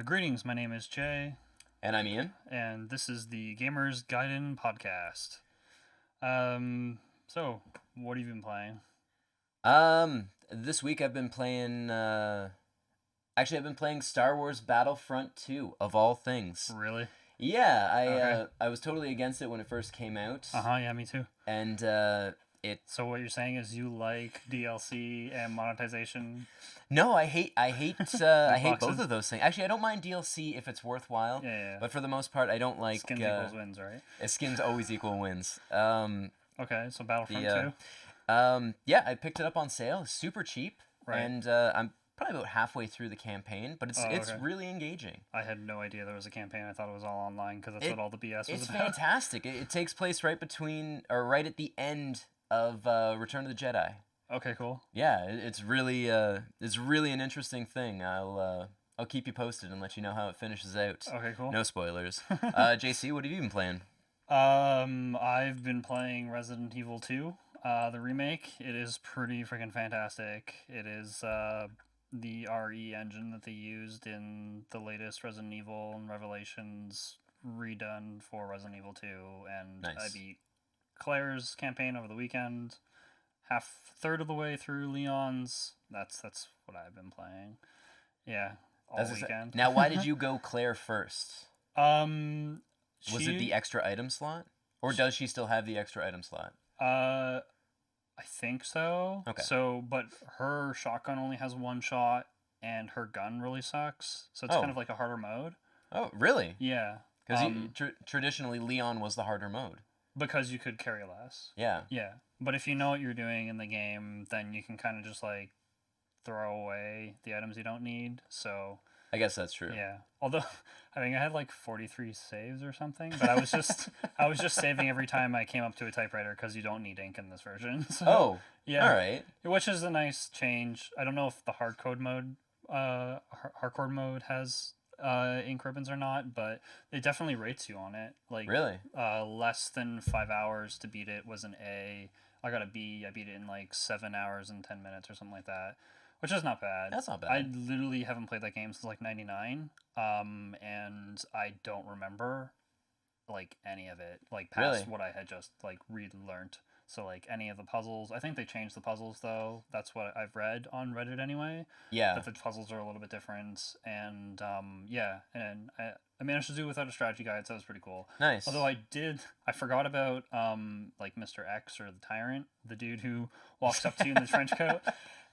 Greetings, my name is Jay, And I'm Ian. and this is the Gamers Gaiden podcast. So, what have you been playing? This week I've been playing. Actually, I've been playing Star Wars Battlefront 2 of all things. Really? Yeah, Okay. I was totally against it when it first came out, Yeah, me too. and it. So, what you're saying is you like DLC and monetization? No, I hate I Loot hate both boxes? of those things. Actually, I don't mind DLC if it's worthwhile, Yeah, yeah. but for the most part, I don't like Skins equals wins, right? skins always equal wins. Okay, so Battlefront The 2? Yeah, I picked it up on sale, super cheap, Right. and I'm probably about halfway through the campaign, but it's Okay. really engaging. I had no idea there was a campaign. I thought it was all online because that's It what all the BS was it's about. fantastic. It takes place right between or right at the end of Return of the Jedi. Okay, cool. Yeah, it's really an interesting thing. I'll keep you posted and let you know how it finishes out. Okay, cool. No spoilers. JC, what have you been playing? I've been playing Resident Evil 2, the remake. It is pretty freaking fantastic. It is the RE engine that they used in the latest Resident Evil and Revelations redone for Resident Evil 2, and I Nice. beat Claire's campaign over the weekend. Third of the way through Leon's. That's what I've been playing. Yeah, all weekend. Now, why did you go Claire first? Um, Was it the extra item slot, or does she still have the extra item slot? Uh, I think so. Okay. So, but her shotgun only has one shot, and her gun really sucks. So it's Oh. kind of like a harder mode. Oh, really? Yeah. Because traditionally Leon was the harder mode. Because you could carry less. Yeah. Yeah. But if you know what you're doing in the game, then you can kind of just like throw away the items you don't need. So I guess that's true. yeah. Although I think I had like 43 saves or something, but I was just I was just saving every time I came up to a typewriter because you don't need ink in this version. So, Oh. yeah. All right. Which is a nice change. I don't know if the hardcore mode has ink ribbons or not, but it definitely rates you on it. Like Really? less than 5 hours to beat it was an A. I got a B. I beat it in like 7 hours and 10 minutes or something like that, which is not bad. That's not bad. I literally haven't played that game since like '99, and I don't remember like any of it, like past Really? what I had just like relearned. So like any of the puzzles, I think they changed the puzzles though. That's what I've read on Reddit anyway. Yeah. That the puzzles are a little bit different, and yeah, and I managed to do it without a strategy guide, so that was pretty cool. Nice. Although I forgot about like Mr. X or the Tyrant, the dude who walks up to you in the trench coat.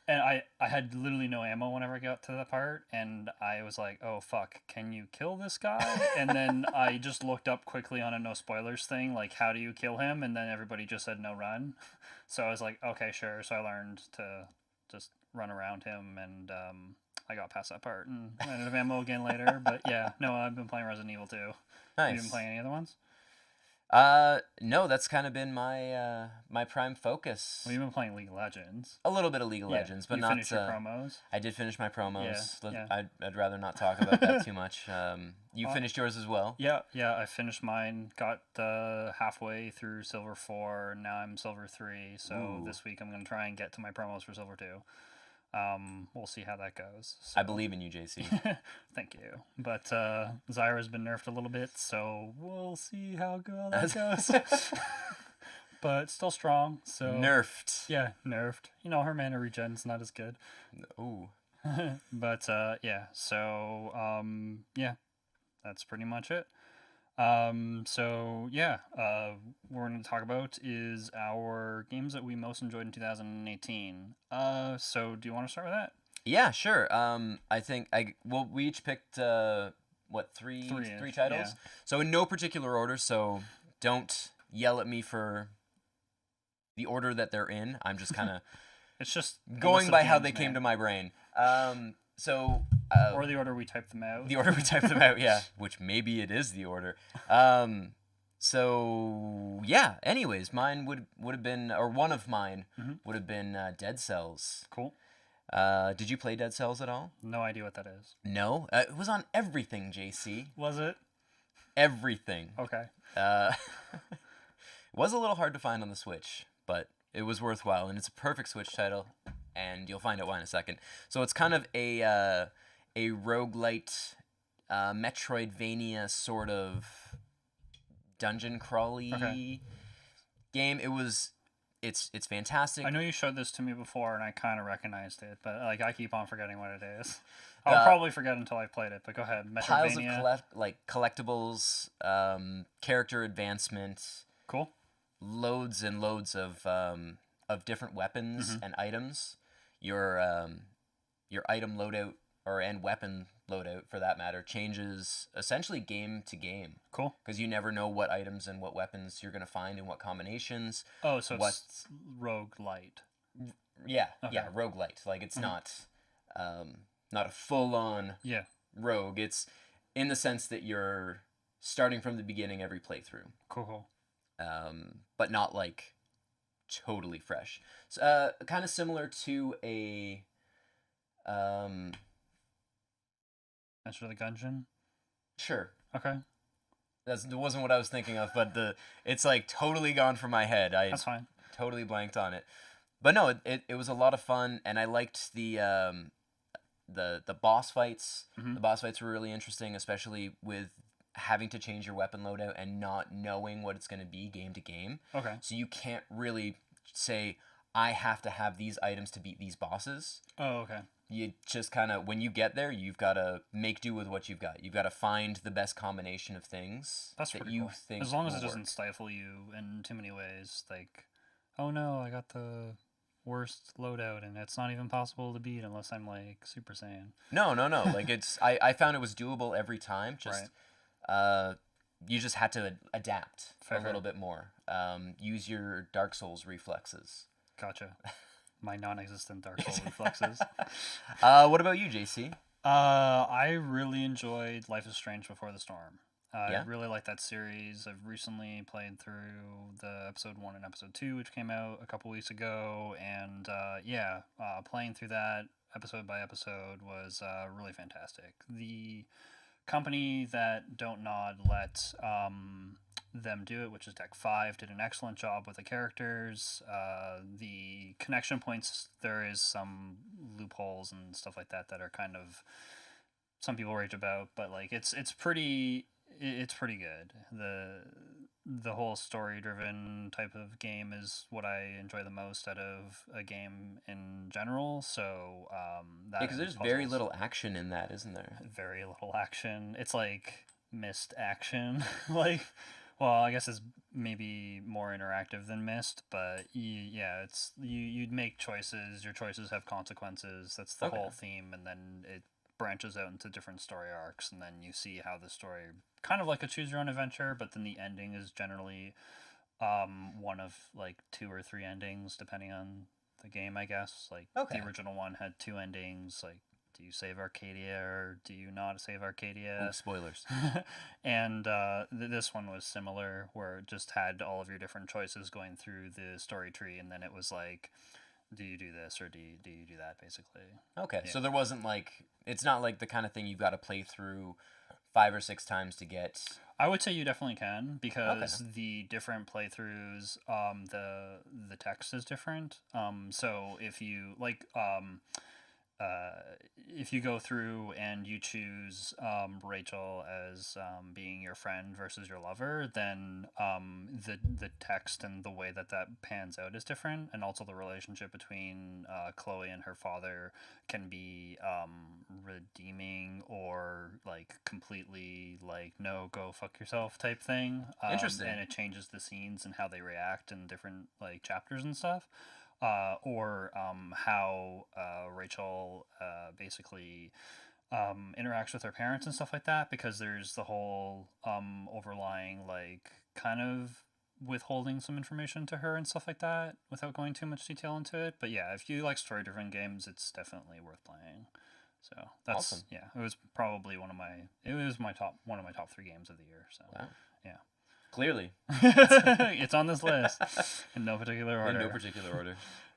And I had literally no ammo whenever I got to that part, and I was like, oh fuck, can you kill this guy? And then I just looked up quickly on a no spoilers thing, like how do you kill him? And then everybody just said no run. So I was like, okay, sure. So I learned to just run around him, and I got past that part and ran out of ammo again later. But yeah, no, I've been playing Resident Evil 2. Have you been Nice. playing any other ones? No, that's kind of been my prime focus. Well, you've been playing League of Legends. A little bit of League of Yeah, Legends, but you not. finished your promos. I did finish my promos. Yeah, yeah. I'd rather not talk about that too much. You Uh, finished yours as well. Yeah, yeah, I finished mine. Got halfway through Silver 4, and now I'm Silver 3. So Ooh. this week I'm going to try and get to my promos for Silver 2. We'll see how that goes. I So, believe in you, JC. thank you. But Zyra's been nerfed a little bit, so we'll see how well that goes. But still strong, so... Nerfed. Yeah, nerfed. You know, her mana regen's not as good. Ooh. But yeah, so yeah, that's pretty much it. So yeah, we're going to talk about is our games that we most enjoyed in 2018. So do you want to start with that? Yeah, sure. I think we each picked what Three-ish, three titles. yeah. So in no particular order. So don't yell at me for the order that they're in. I'm just kind of It's just a list going of by how games, they came man. to my brain. So Or the order we typed them out. the order we typed them out, yeah, which maybe it is the order. So yeah. Anyways, mine would have been, or one of mine Mhm. would have been Dead Cells. Cool. Did you play Dead Cells at all? No idea what that is. No, it was on everything, JC. Was it? Everything. Okay. It was a little hard to find on the Switch, but it was worthwhile, and it's a perfect Switch title, and you'll find out why in a second. So it's kind of a roguelite Metroidvania sort of dungeon crawly Okay. game. It's fantastic. I know you showed this to me before, and I kind of recognized it, but like I keep on forgetting what it is. I'll Uh, probably forget until I've played it. But go ahead, Piles of Metroidvania. collectibles, character advancement, Cool. loads and loads of different weapons Mm-hmm. and items. Your item loadout and weapon loadout for that matter changes essentially game to game Cool. because you never know what items and what weapons you're gonna find and what combinations. Oh, so What it's rogue light. Yeah, Okay. yeah, roguelite. Like it's Mhm. not a full on Yeah. rogue. It's in the sense that you're starting from the beginning every playthrough, Cool. Cool. but not like totally fresh. So, kind of similar to a um, Enter the Gungeon. sure. Okay. That wasn't what I was thinking of, but it's like totally gone from my head. I That's fine. totally blanked on it. But no, it was a lot of fun, and I liked the boss fights. Mhm. The boss fights were really interesting, especially with having to change your weapon loadout and not knowing what it's going to be game to game. Okay. So you can't really say I have to have these items to beat these bosses. Oh, okay. You just kind of when you get there, you've got to make do with what you've got. You've got to find the best combination of things That's that pretty you cool. think As long as will it doesn't work. stifle you in too many ways, like, oh no, I got the worst loadout, and it's not even possible to beat unless I'm like Super Saiyan. No, no, no. Like I found it was doable every time. Just Right. you just had to adapt Fair, a fair. little bit more. Use your Dark Souls reflexes. Gotcha. My non-existent Dark Souls reflexes. What about you, JC? I really enjoyed Life is Strange Before the Storm. I Yeah. really like that series. I've recently played through the episode 1 and episode 2, which came out a couple weeks ago, and playing through that episode by episode was really fantastic. The company that Don't Nod let them do it, which is Deck 5, did an excellent job with the characters. The connection points, there is some loopholes and stuff like that that are kind of some people rage about, but like it's pretty good. The whole story driven type of game is what I enjoy the most out of a game in general. So that Because and there's very puzzles. little action in that, isn't there? Very little action. It's like missed action. Like, well, I guess it's maybe more interactive than missed, but yeah, it's you'd make choices. Your choices have consequences. That's the Okay. whole theme, and then it branches out into different story arcs, and then you see how the story kind of like a choose your own adventure, but then the ending is generally one of like two or three endings depending on the game, I guess. Like Okay. the original one had two endings, like do you save Arcadia or do you not save Arcadia? Ooh, spoilers. And this one was similar, where it just had all of your different choices going through the story tree, and then it was like, do you do this or do you do that, basically? Okay, Yeah. so there wasn't like it's not like the kind of thing you've got to play through 5 or 6 times to get. I would say you definitely can, because the different playthroughs, the text is different. So if you go through and you choose Rachel as being your friend versus your lover, then the text and the way that that pans out is different, and also the relationship between Chloe and her father can be redeeming or like completely like no, go fuck yourself type thing. Interesting. And it changes the scenes and how they react in different like chapters and stuff. Or how Rachel basically interacts with her parents and stuff like that, because there's the whole overlying like kind of withholding some information to her and stuff like that without going too much detail into it. But yeah, if you like story driven games, it's definitely worth playing. So that's Awesome. yeah, it was probably one of my top 3 games of the year. So Wow. yeah. Clearly. It's on this list in no particular order. In no particular order.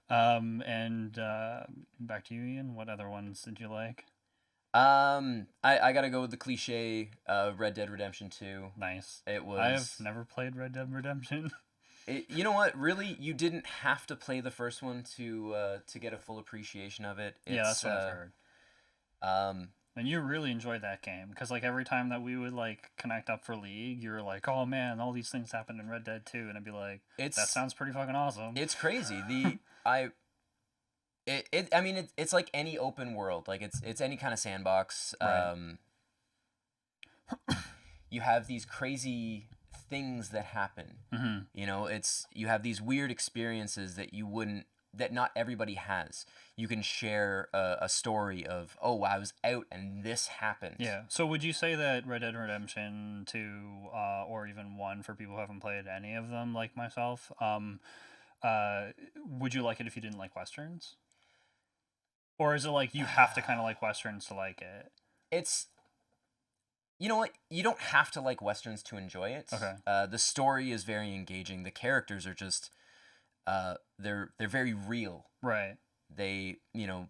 And back to you, Ian. What other ones did you like? I gotta go with the cliche Red Dead Redemption 2. Nice. It was. I have never played Red Dead Redemption. You know what? Really, you didn't have to play the first one to get a full appreciation of it. Yeah, that's what I've heard. And you really enjoyed that game because like every time that we would like connect up for League, you were like, "Oh man, all these things happened in Red Dead 2," and I'd be like, "That It's sounds pretty fucking awesome." it's crazy. I mean it's like any open world. Like it's any kind of sandbox. Right. You have these crazy things that happen. Mm-hmm. You know, it's you have these weird experiences that you wouldn't that not everybody has. You can share a story of, oh, I was out and this happened. Yeah. So would you say that Red Dead Redemption 2, or even 1 for people who haven't played any of them like myself, uh, would you like it if you didn't like westerns? Or is it like you have to kind of like westerns to like it? It's you know what? You don't have to like westerns to enjoy it. Okay. The story is very engaging. The characters are just they're very real. Right. They, you know,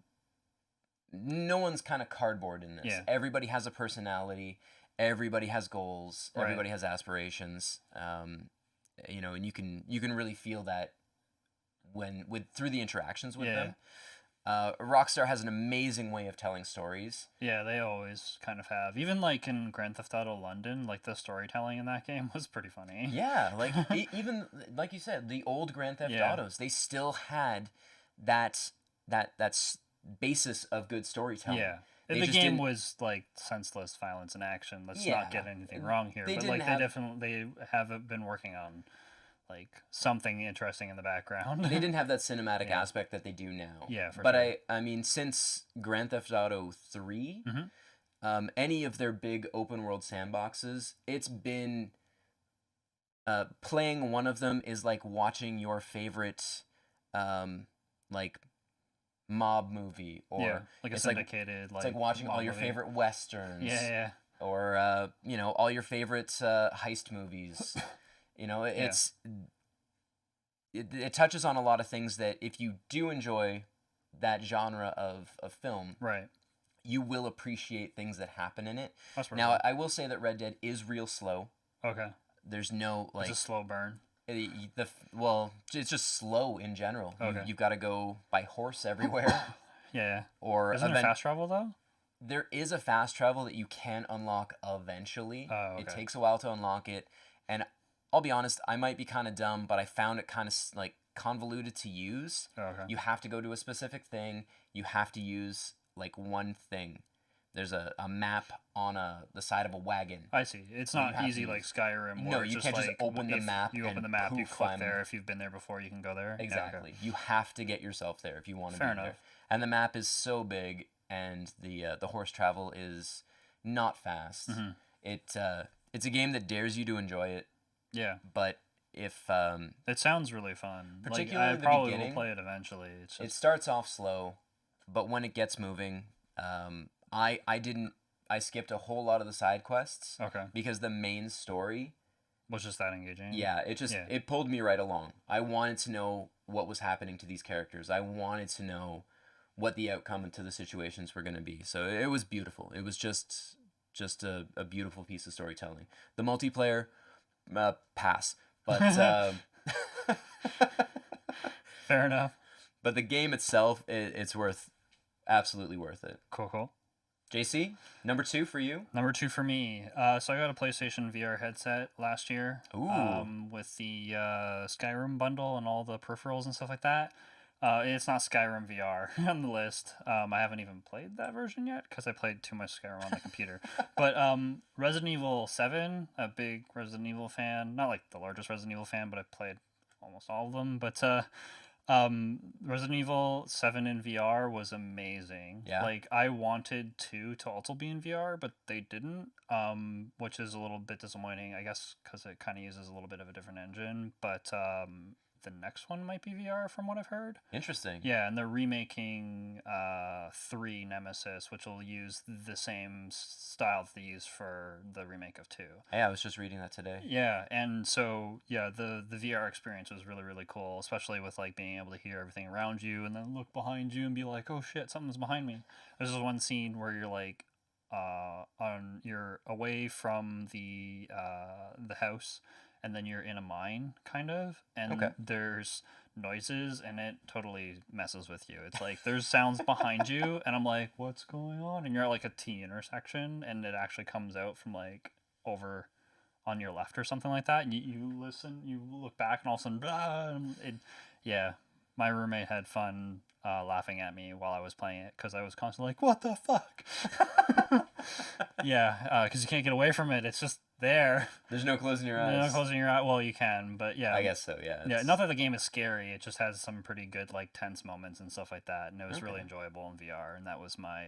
no one's kind of cardboard in this. Yeah. Everybody has a personality. Everybody has goals. Right. Everybody has aspirations. You know, and you can really feel that when with through the interactions with Yeah. them. Rockstar has an amazing way of telling stories. Yeah, they always kind of have. Even like in Grand Theft Auto London, like the storytelling in that game was pretty funny. Yeah, like even like you said, the old Grand Theft Yeah. Autos, they still had that basis of good storytelling. Yeah. They The just game didn't- was like senseless violence in action. Let's Yeah. not get anything wrong here. They But didn't like have- they definitely have been working on like something interesting in the background. They didn't have that cinematic Yeah. aspect that they do now. Yeah, for but sure. I mean, since Grand Theft Auto 3, Mhm. any of their big open world sandboxes, it's been playing one of them is like watching your favorite like mob movie, or Yeah, like a it's like syndicated it's like watching all mob your movie. favorite westerns. Yeah. Or you know, all your favorite heist movies. You know, it touches on a lot of things that if you do enjoy that genre of film, Right. you will appreciate things that happen in it. That's pretty Now, cool. I will say that Red Dead is real slow. Okay. There's no like It's a slow burn. well, it's just slow in general. Okay. You've got to go by horse everywhere, Yeah. or Isn't it fast travel though? there is a fast travel that you can unlock eventually. Oh, It okay. takes a while to unlock it, and I'll be honest, I might be kind of dumb, but I found it kind of like convoluted to use. Oh, okay. You have to go to a specific thing. You have to use like one thing. There's a map on the side of a wagon. I see. It's You not have easy to like use- Skyrim. No, Where it's you can't just like, open the if map You open and the map, you poof, click I'm- there. If you've been there before, you can go there. Yeah, okay. Exactly. You have to get yourself there if you want to Fair be enough. there. And the map is so big, and the horse travel is not fast. Mhm. It's a game that dares you to enjoy it, Yeah. but if It sounds really fun. Particularly I in the probably beginning, will play it eventually. It's it just starts off slow, but when it gets moving, I skipped a whole lot of the side quests okay. because the main story, Was just that engaging. yeah, it pulled me right along. I wanted to know what was happening to these characters. I wanted to know what the outcome to the situations were going to be. So it was beautiful. It was just a beautiful piece of storytelling. The multiplayer, pass, but Fair enough. but the game itself, it's absolutely worth it. Cool. JC, number 2 for you. Number 2 for me. So I got a PlayStation VR headset last year. Ooh. With the Skyrim bundle and all the peripherals and stuff like that. It's not Skyrim VR on the list. I haven't even played that version yet because I played too much Skyrim on the computer. But Resident Evil 7, a big Resident Evil fan. Not like the largest Resident Evil fan, but I played almost all of them. But Resident Evil 7 in VR was amazing. Yeah. Like I wanted 2 to also be in VR, but they didn't. Which is a little bit disappointing, I guess, because it kind of uses a little bit of a different engine. But the next one might be VR from what I've heard. Interesting. Yeah, and they're remaking 3 Nemesis, which will use the same style that they used for the remake of 2. Hey, I was just reading that today. Yeah, and so yeah, the VR experience was really really cool, especially with like being able to hear everything around you and then look behind you and be like, oh shit, something's behind me. There's this one scene where you're like, you're away from the house, and then you're in a mine, kind of, and Okay. there's noises, and it totally messes with you. It's like there's sounds behind you, and I'm like, what's going on? And you're at like a T intersection, and it actually comes out from like over on your left or something like that, and you listen, you look back, and all of a sudden, yeah, my roommate had fun laughing at me while I was playing it because I was constantly like, "What the fuck?" Yeah, because you can't get away from it. It's just there. There's no closing your You're not eyes. closing your eye. Well, you can, but yeah. I guess so. Yeah. Yeah, not that the game is scary. It just has some pretty good like tense moments and stuff like that, and it was really Okay. enjoyable in VR. And that was my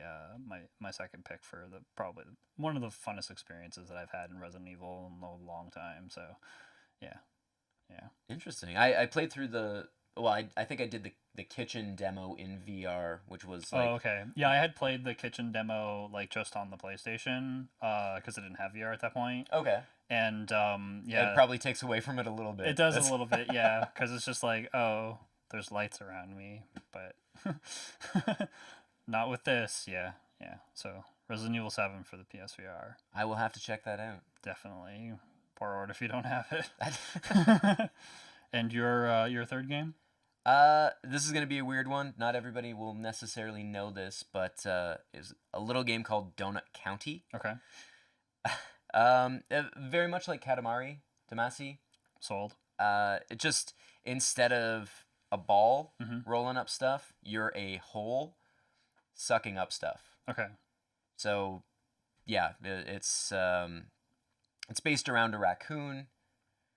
my second pick for the probably one of the funnest experiences that I've had in Resident Evil in a long time. So, yeah, yeah. Interesting. I played through the. Well, I think I did the kitchen demo in VR, which was like. Oh, okay. Yeah, I had played the kitchen demo like just on the PlayStation, because I didn't have VR at that point, Okay. and Yeah, it probably takes away from it a little bit. it does a little bit, yeah, because it's just like, oh, there's lights around me, but not with this. Yeah, yeah. So Resident Evil 7 for the PSVR, I will have to check that out. definitely. Pour it if you don't have it. And your third game? This is gonna be a weird one. Not everybody will necessarily know this, but it's a little game called Donut County. Okay, Very much like Katamari Damacy. sold. It just instead of a ball Mhm. rolling up stuff, you're a hole sucking up stuff. Okay, So, yeah, it's based around a raccoon.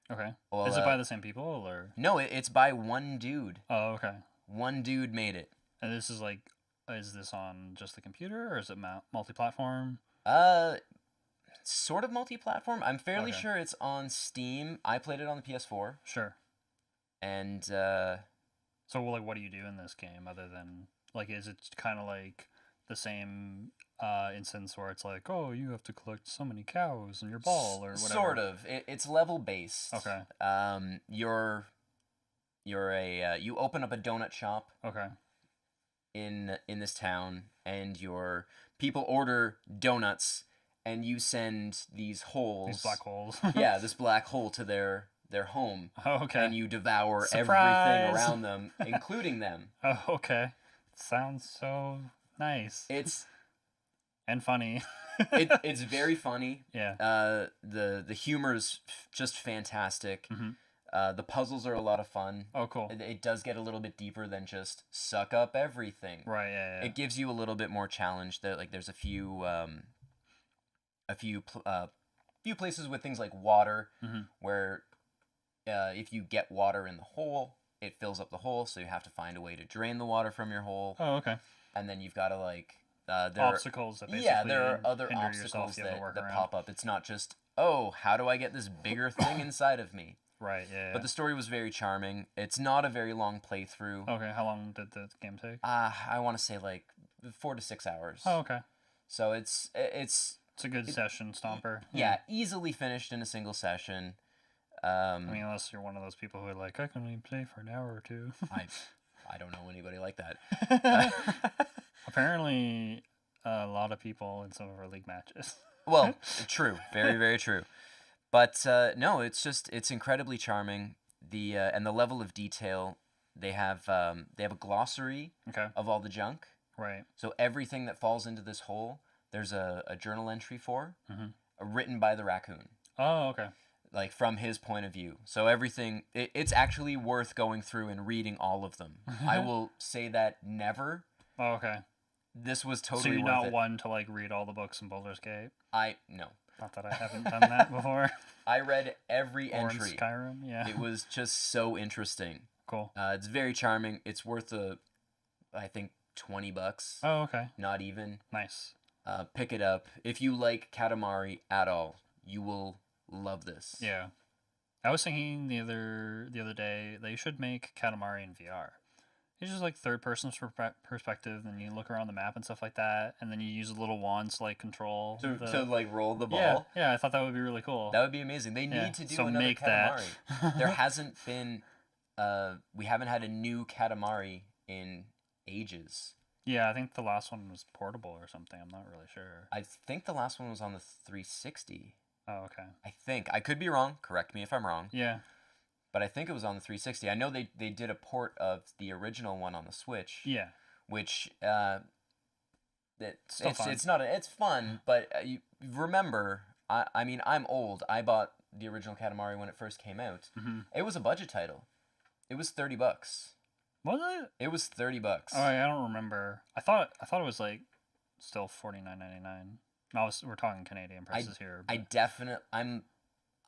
okay. Well, Is it by the same people or? no, it's by one dude. Oh, okay. One dude made it. And this is like, is this on just the computer or is it multi-platform? Uh, Sort of multi-platform. I'm fairly Okay. sure it's on Steam. I played it on the PS4, Sure. and So, well, like, what do you do in this game other than like, is it kind of like the same instance where it's like, oh, you have to collect so many cows in your ball or whatever? sort of. It's level based. Okay. You're a you open up a donut shop Okay. in this town, and your people order donuts, and you send these holes. These black holes. Yeah, this black hole to their home, Oh, okay. and you devour Surprise! everything around them, including them. Oh, okay. Sounds so nice It's and funny. it's very funny. Yeah. The humor's just fantastic. Mhm. The puzzles are a lot of fun. Oh, cool. It does get a little bit deeper than just suck up everything. Right. Yeah. Yeah. It gives you a little bit more challenge. That like there's a few few places with things like water, Mhm. where if you get water in the hole, it fills up the hole, so you have to find a way to drain the water from your hole, Oh, okay. and then you've got to like there Obstacles that basically yeah, there are other hinder obstacles yourself. You have to work that around. pop up. It's not just, oh, how do I get this bigger thing inside of me? Right. Yeah. But the story was very charming. It's not a very long playthrough. Okay. How long did the game take? I want to say like 4 to 6 hours. Oh, okay. So it's It's a good session stomper. yeah, easily finished in a single session. I mean, unless you're one of those people who are like, I can only play for an hour or two. I don't know anybody like that. Apparently, a lot of people in some of our league matches. Well, true, very very true. But no, it's incredibly charming. The and the level of detail they have a glossary Okay. of all the junk. Right. So everything that falls into this hole, there's a journal entry for, Mhm. written by the raccoon, Oh, okay. like from his point of view. So everything, it's actually worth going through and reading all of them. I will say that never. Oh, okay. This was So totally you're worth not it. one to like read all the books in Baldur's Gate. No. Not that I haven't done that before. I read every Or in entry. Skyrim. Yeah. It was just so interesting. Cool. It's very charming. It's worth I think $20. Oh, okay. Not even. Nice. Pick it up if you like Katamari at all. You will love this. Yeah. I was thinking the other day they should make Katamari in VR. It's just like third person perspective, and you look around the map and stuff like that, and then you use a little wands to like control. To like roll the ball. Yeah, yeah, I thought that would be really cool. That would be amazing. They Yeah, need to do so another make that. Katamari. There hasn't been we haven't had a new Katamari in ages. Yeah, I think the last one was portable or something. I'm not really sure. I think the last one was on the 360. Oh, okay. I think I could be wrong. Correct me if I'm wrong. Yeah. But I think it was on the 360. I know they did a port of the original one on the Switch, Yeah. which Still fun. it's not it's fun, but you remember. I mean, I'm old. I bought the original Katamari when it first came out. Mm-hmm. It was a budget title. It was $30. Was it? It was $30. Oh, I don't remember. I thought it was like still $49.99. No, we're talking Canadian prices here. I But... definitely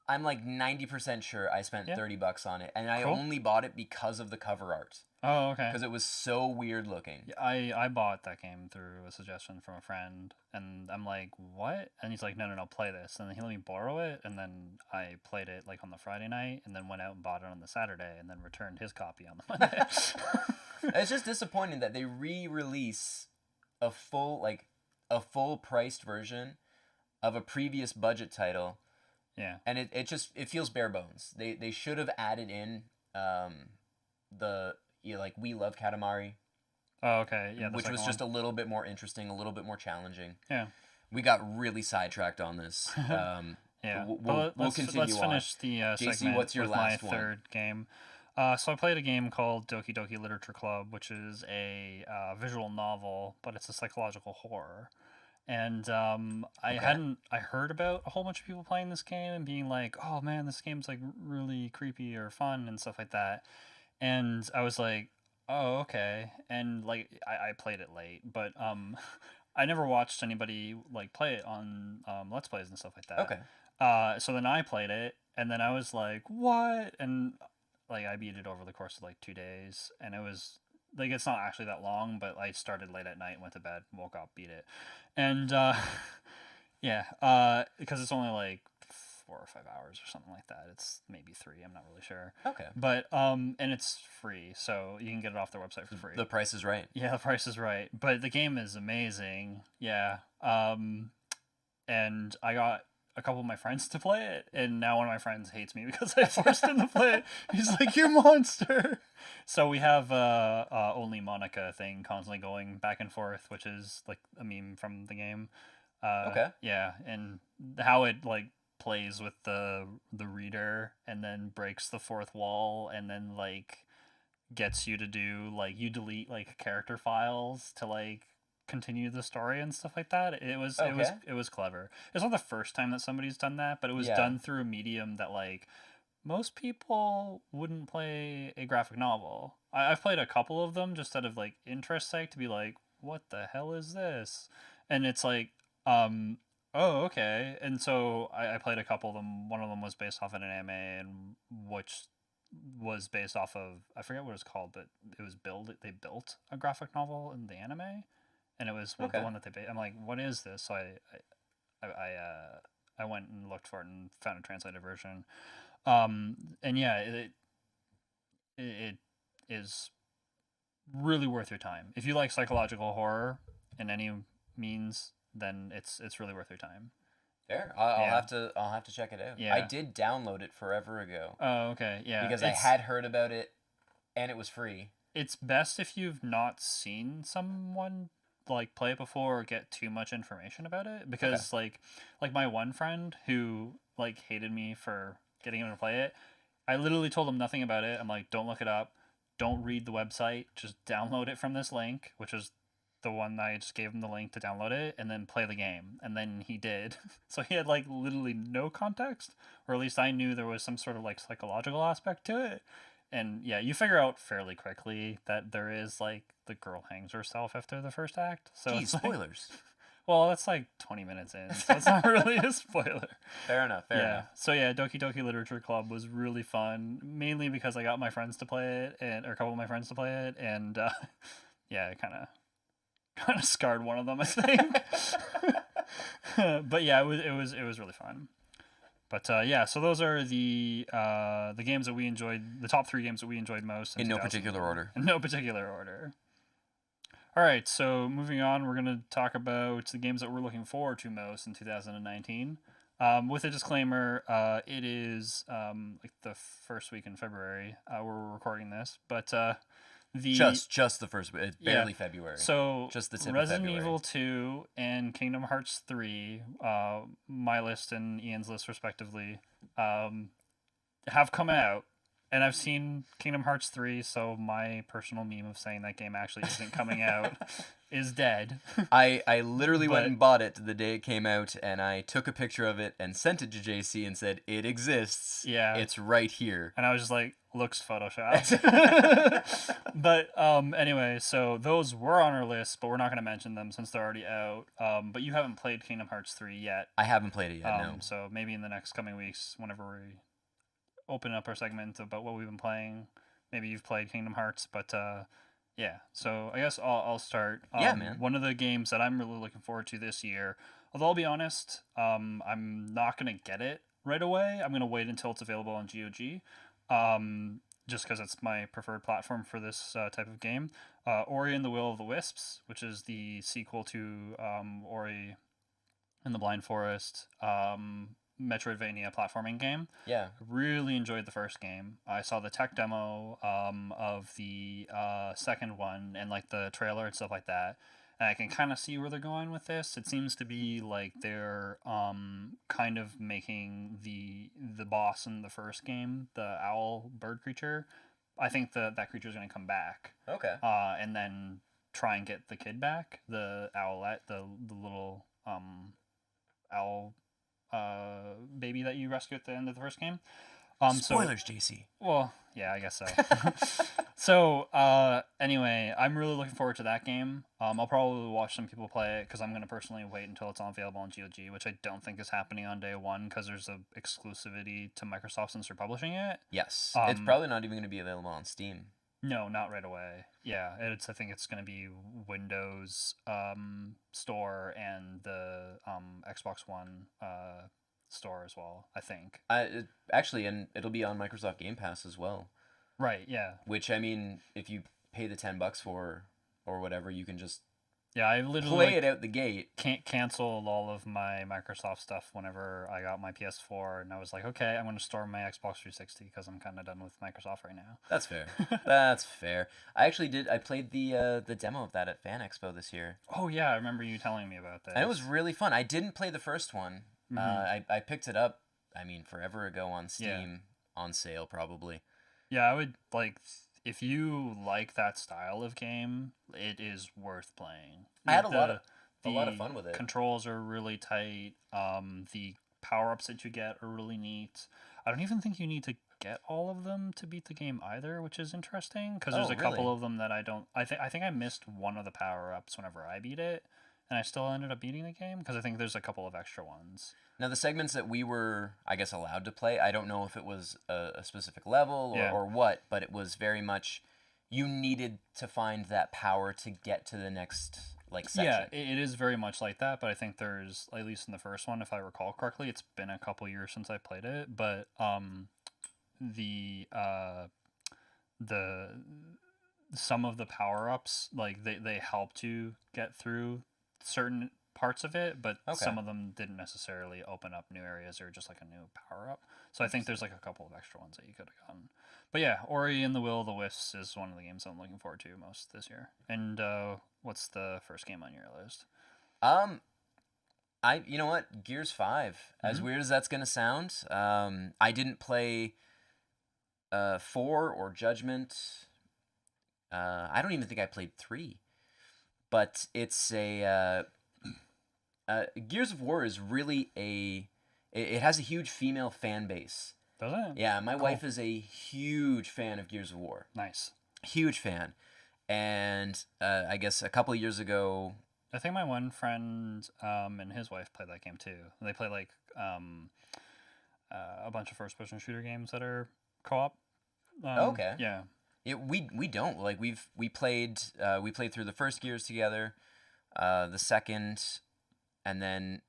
I'm like 90% sure I spent Yeah. $30 on it, and I Cool. only bought it because of the cover art. Oh, okay. Because it was so weird looking. Yeah, I bought that game through a suggestion from a friend, and I'm like, what? And he's like, no, play this. And then he let me borrow it, and then I played it like on the Friday night, and then went out and bought it on the Saturday, and then returned his copy on the Monday. It's just disappointing that they re-release a full priced version of a previous budget title. Yeah. And it feels bare bones. They should have added in like We Love Katamari, Oh, okay. Yeah. which was just a little bit more interesting, a little bit more challenging. Yeah. We got really sidetracked on this. Yeah. We'll continue let's finish the JC, segment what's your with last my one? third game. So I played a game called Doki Doki Literature Club, which is a visual novel, but it's a psychological horror. And I heard about a whole bunch of people playing this game and being like, oh man, this game's like really creepy or fun and stuff like that. And I was like, oh, okay. And like I played it late, but I never watched anybody like play it on Let's Plays and stuff like that. Okay. So then I played it, and then I was like, what? And like I beat it over the course of like 2 days, and it was like it's not actually that long, but I started late at night, went to bed, woke up, beat it, and yeah, because it's only like 4 or 5 hours or something like that. It's maybe 3. I'm not really sure. Okay. But and it's free, so you can get it off their website for free. The price is right. Yeah, the price is right. But the game is amazing. Yeah. And I got a couple of my friends to play it, and now one of my friends hates me because I forced him to play it. He's like, "You monster!" So we have only Monica thing constantly going back and forth, which is like a meme from the game. Okay. Yeah, and how it like plays with the reader, and then breaks the fourth wall, and then like gets you to do like you delete like character files to like continue the story and stuff like that. It was clever. It's not the first time that somebody's done that, but it was done through a medium that like most people wouldn't play a graphic novel. I've played a couple of them just out of like interest sake to be like, what the hell is this? And it's like, oh, okay. And so I played a couple of them. One of them was based off of an anime, and which was based off of, I forget what it's called, but it was they built a graphic novel in the anime, and it was the one that I'm like, what is this? So I went and looked for it and found a translated version. And yeah, it is really worth your time. If you like psychological horror in any means, then it's really worth your time. Fair. I'll have to check it out. Yeah. I did download it forever ago. Oh, okay. Yeah. Because I had heard about it, and it was free. It's best if you've not seen someone like play it before or get too much information about it, because like my one friend who like hated me for getting him to play it, I literally told him nothing about it. I'm like, don't look it up, don't read the website, just download it from this link, which is the one that I just gave him the link to download it, and then play the game. And then he did. So he had like literally no context, or at least I knew there was some sort of like psychological aspect to it. And yeah, you figure out fairly quickly that there is like the girl hangs herself after the first act. So Jeez, it's like, spoilers. well, that's like 20 minutes in, so it's not really a spoiler. Fair enough. Fair enough. So yeah, Doki Doki Literature Club was really fun, mainly because I got my friends to play it, or a couple of my friends to play it, and yeah, it kind of scarred one of them, I think. But yeah, it was really fun. But yeah, so those are the games that we enjoyed, the top 3 games that we enjoyed most. In no particular order. In no particular order. All right, so moving on, we're going to talk about the games that we're looking forward to most in 2019. With a disclaimer, it is like the first week in February we're recording this, but Just the first. It's Yeah. barely February. So Just the tip of Resident February. Evil 2 and Kingdom Hearts 3, my list and Ian's list respectively, have come out. And I've seen Kingdom Hearts 3, so my personal meme of saying that game actually isn't coming out is dead. I literally went But- and bought it the day it came out, and I took a picture of it and sent it to JC and said, "It exists. Yeah. It's right here." And I was just like, looks photoshopped. But anyway, so those were on our list, but we're not going to mention them since they're already out. But you haven't played Kingdom Hearts 3 yet. I haven't played it yet, no. So maybe in the next coming weeks, whenever we open up our segment about what we've been playing, maybe you've played Kingdom Hearts. But yeah, so I guess I'll start. Yeah, man. One of the games that I'm really looking forward to this year, although I'll be honest, I'm not going to get it right away. I'm going to wait until it's available on GOG. Just because it's my preferred platform for this type of game. Ori and the Will of the Wisps, which is the sequel to Ori and the Blind Forest Metroidvania platforming game. Yeah. Really enjoyed the first game. I saw the tech demo of the second one and like the trailer and stuff like that. And I can kind of see where they're going with this. It seems to be like they're kind of making the boss in the first game, the owl bird creature. I think that creature is going to come back. Okay. And then try and get the kid back, the owlet, the little owl baby that you rescue at the end of the first game. Spoilers, JC. Well, yeah, I guess so. So, anyway, I'm really looking forward to that game. I'll probably watch some people play it because I'm going to personally wait until it's available on GOG, which I don't think is happening on day one because there's a exclusivity to Microsoft since they're publishing it. Yes. It's probably not even going to be available on Steam. No, not right away. Yeah, I think it's going to be Windows Store and the Xbox One store as well, I think. Actually, and it'll be on Microsoft Game Pass as well. Right, yeah. Which, I mean, if you pay the $10 for or whatever, you can just I literally play it out the gate. Can't cancel all of my Microsoft stuff whenever I got my PS4, and I was like, okay, I'm going to store my Xbox 360 because I'm kind of done with Microsoft right now. That's fair. That's fair. I played the demo of that at Fan Expo this year. Oh yeah, I remember you telling me about that. And it was really fun. I didn't play the first one. I picked it up, I mean, forever ago on Steam, on sale probably. Yeah, I would if you like that style of game, it is worth playing. I had a lot of fun with it. Controls are really tight. The power-ups that you get are really neat. I don't even think you need to get all of them to beat the game either, which is interesting because there's a couple of them that I don't. I think I missed one of the power-ups whenever I beat it, and I still ended up beating the game because I think there's a couple of extra ones. Now, the segments that we were, I guess, allowed to play, I don't know if it was a specific level or what, but it was very much you needed to find that power to get to the next section. Yeah, it is very much like that, but I think there's, at least in the first one, if I recall correctly, it's been a couple years since I played it, but some of the power-ups, like they help to get through certain parts of it, but some of them didn't necessarily open up new areas or just like a new power-up. So I think there's like a couple of extra ones that you could have gotten. But yeah, Ori and the Will of the Wisps is one of the games I'm looking forward to most this year. And what's the first game on your list? You know what? Gears 5. As weird as that's gonna sound, I didn't play 4 or Judgment. I don't even think I played 3. But it's Gears of War is really it has a huge female fan base. Does it? Yeah, my wife is a huge fan of Gears of War. Nice. Huge fan. And I guess a couple of years ago... I think my one friend and his wife played that game too. They play like a bunch of first-person shooter games that are co-op. Okay. Yeah. We don't. Like, we played through the first Gears together, the second... And then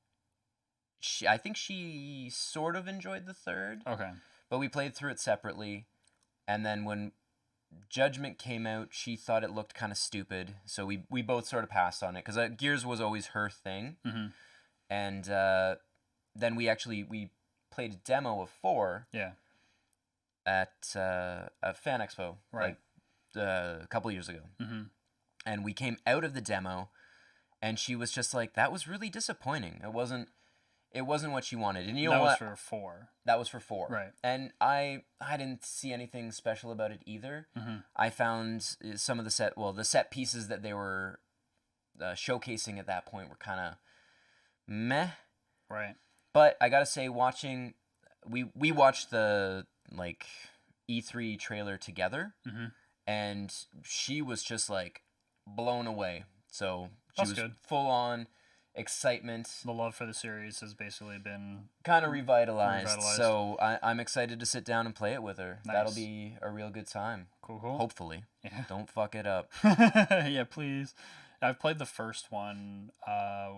I think she sort of enjoyed the third. Okay. But we played through it separately. And then when Judgment came out, she thought it looked kind of stupid. So we both sort of passed on it. Because Gears was always her thing. Mm-hmm. And then we played a demo of 4. Yeah. At a Fan Expo. Right. Like a couple years ago, Mm-hmm. and we came out of the demo, and she was just like, "That was really disappointing. It wasn't. It wasn't what she wanted." And you know That was what? for 4. That was for 4. Right. And I didn't see anything special about it either. Mm-hmm. I found some of the set pieces that they were showcasing at that point were kind of meh. Right. But I gotta say, we watched the like E3 trailer together, Mm-hmm. and she was just like blown away. So she That's was good. full on excitement, The love for the series has basically been kind of revitalized. Revitalized. So I'm excited to sit down and play it with her. Nice. That'll be a real good time. cool. Hopefully. Yeah. Don't fuck it up. Yeah, please. I've played the first one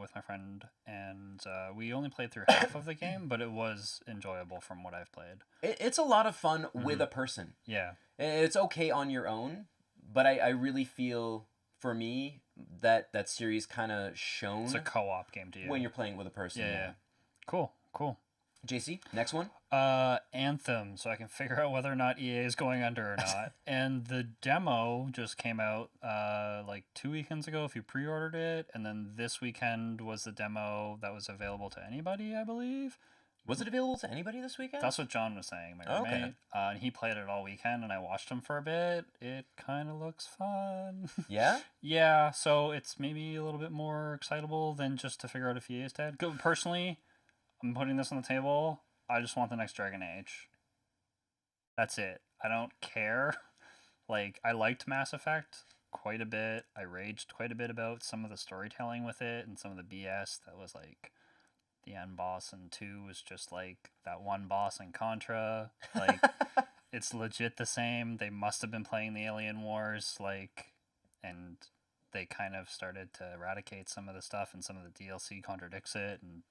with my friend, and we only played through half of the game, but it was enjoyable from what I've played. It's a lot of fun with a person. Yeah. It's okay on your own, but I really feel, for me, that series kind of shone It's a co-op game to you. when you're playing with a person. Yeah. Cool. JC, next one? Anthem, so I can figure out whether or not EA is going under or not. And the demo just came out like 2 weekends ago if you pre-ordered it, and then this weekend was the demo that was available to anybody, I believe. Was it available to anybody this weekend? That's what John was saying, my Okay. roommate. And he played it all weekend, and I watched him for a bit. It kind of looks fun. Yeah? Yeah, so it's maybe a little bit more excitable than just to figure out if EA is dead. Personally, I'm putting this on the table. I just want the next Dragon Age. That's it. I don't care. Like, I liked Mass Effect quite a bit. I raged quite a bit about some of the storytelling with it and some of the BS that was like the end boss in 2 was just like that one boss in Contra. Like, it's legit the same. They must have been playing the Alien Wars, like, and they kind of started to eradicate some of the stuff, and some of the DLC contradicts it, and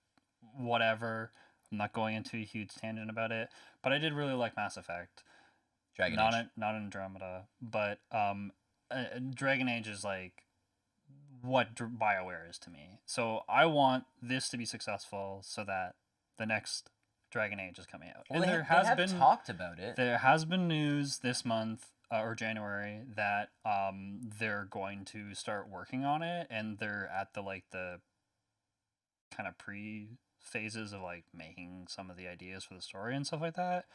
whatever. I'm not going into a huge tangent about it, but I did really like Mass Effect. Dragon not Age. not Andromeda, but Dragon Age is like what BioWare is to me. So I want this to be successful so that the next Dragon Age is coming out. Well, And they there have has been talked about it. there has been news this month or January that they're going to start working on it, and they're at the kind of pre phases of like making some of the ideas for the story and stuff like that.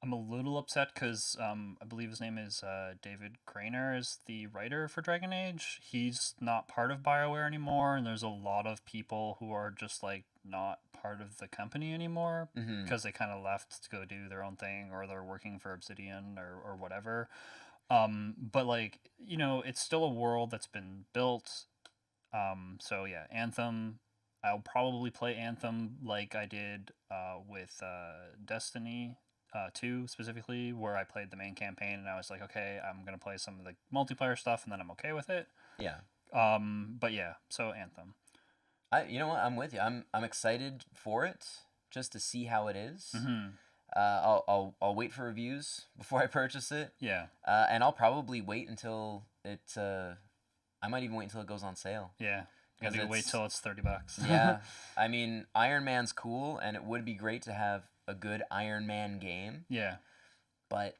I'm a little upset because I believe his name is David Craner is the writer for Dragon Age. He's not part of BioWare anymore, and there's a lot of people who are just like not part of the company anymore because they kind of left to go do their own thing, or they're working for Obsidian or whatever. But like, you know, it's still a world that's been built. So yeah, Anthem. I'll probably play Anthem like I did with Destiny 2 specifically, where I played the main campaign and I was like, okay, I'm gonna play some of the multiplayer stuff and then I'm okay with it. Yeah. But yeah, so Anthem. You know what? I'm with you. I'm excited for it just to see how it is. Mm-hmm. I'll wait for reviews before I purchase it. Yeah. And I'll probably wait until it. I might even wait until it goes on sale. Yeah. You gotta wait till it's $30. Yeah. I mean, Iron Man's cool, and it would be great to have a good Iron Man game. Yeah. But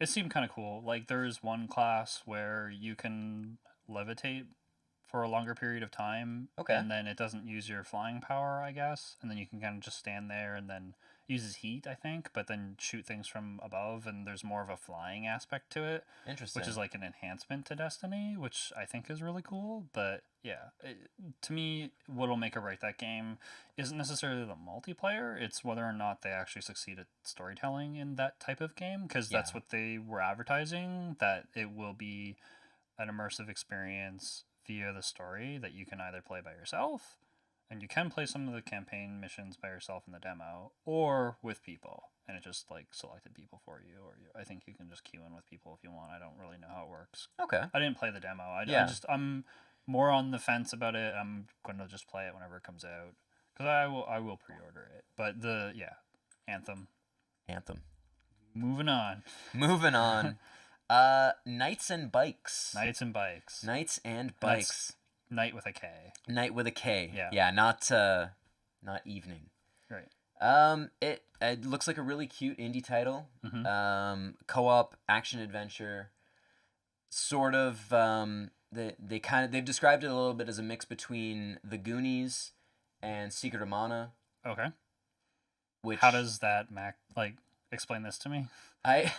it seemed kind of cool. Like, there's one class where you can levitate for a longer period of time. Okay. And then it doesn't use your flying power, I guess. And then you can kind of just stand there, and then uses heat, I think, but then shoot things from above, and there's more of a flying aspect to it. Interesting. Which is like an enhancement to Destiny, which I think is really cool. But yeah, to me, what'll make or break that game isn't necessarily the multiplayer. It's whether or not they actually succeed at storytelling in that type of game, because that's what they were advertising, that it will be an immersive experience via the story that you can either play by yourself, and you can play some of the campaign missions by yourself in the demo, or with people, and it just like selected people for you, or I think you can just queue in with people if you want. I don't really know how it works. Okay. I didn't play the demo. I'm more on the fence about it. I'm going to just play it whenever it comes out, because I will pre-order it. But Anthem. Moving on. Knights and Bikes. Knights and Bikes. Night with a K. Yeah. Yeah, not evening. Right. It looks like a really cute indie title. Mm-hmm. Co-op action adventure. sort of they've described it a little bit as a mix between The Goonies and Secret of Mana, Okay. which How does that like explain this to me? I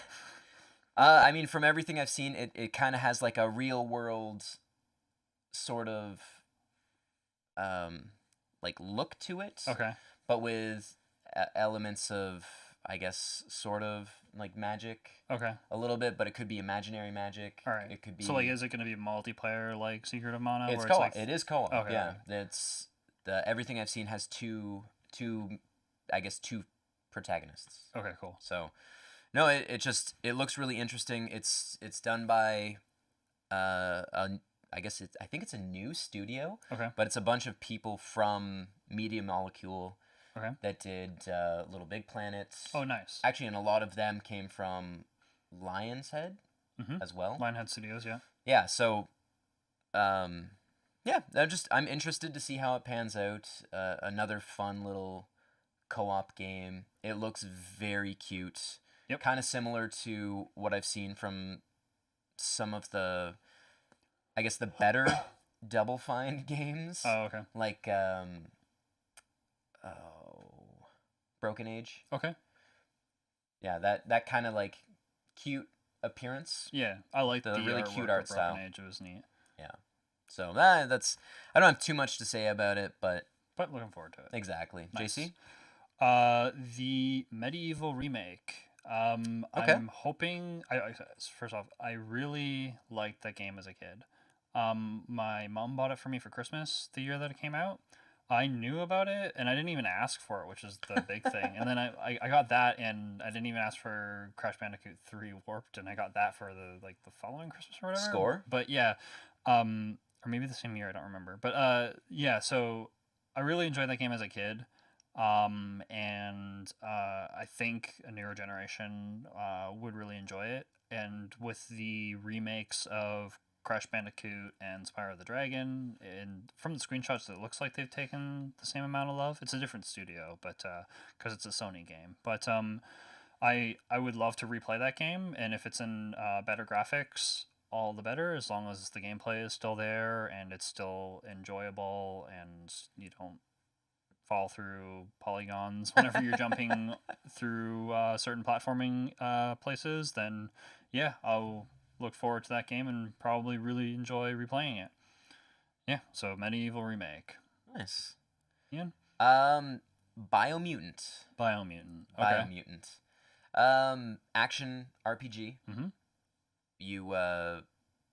I mean, from everything I've seen, it kind of has like a real world sort of um like look to it, Okay. but with elements of, I guess, sort of like magic Okay. a little bit, but it could be imaginary magic. All right. It could be. So like, is it going to be multiplayer like Secret of Mana, It's where it's co-op. like? It is co-op. Okay. Yeah, Okay. it's the everything I've seen has two, I guess, two protagonists. Okay. Cool. So, no, it just it looks really interesting. It's done by, I guess I think it's a new studio, Okay. but it's a bunch of people from Media Molecule Okay. that did Little Big Planet. Oh, nice. Actually, and a lot of them came from Lion's Head Mm-hmm. as well. Lionhead Studios. Yeah. Yeah, so yeah, I'm interested to see how it pans out. Another fun little co-op game. It looks very cute. Yep. Kind of similar to what I've seen from some of the, I guess, the better Double Fine games. Oh, okay. Like Broken Age. Okay. Yeah, that kind of like cute appearance. Yeah, I like The the really artwork cute of art Broken style. Age. It was neat. Yeah. So that's I don't have too much to say about it, but But looking forward to it. exactly. Nice. JC? The Medieval remake. Okay. I'm hoping. First off, I really liked that game as a kid. My mom bought it for me for Christmas the year that it came out. I knew about it and I didn't even ask for it, which is the big thing. And then I got that, and I didn't even ask for Crash Bandicoot 3 Warped, and I got that for the following Christmas or whatever. Score? But yeah, or maybe the same year, I don't remember. But yeah, so I really enjoyed that game as a kid. And I think a newer generation would really enjoy it. And with the remakes of Crash Bandicoot and Spyro the Dragon, and from the screenshots, it looks like they've taken the same amount of love. It's a different studio, but because it's a Sony game. But I would love to replay that game, and if it's in better graphics, all the better. As long as the gameplay is still there and it's still enjoyable, and you don't fall through polygons whenever you're jumping through certain platforming places, then yeah, I'll look forward to that game and probably really enjoy replaying it. Yeah, so Medieval remake. Nice. Ian? Biomutant. Biomutant. Okay. Biomutant. Action RPG. Mm-hmm. You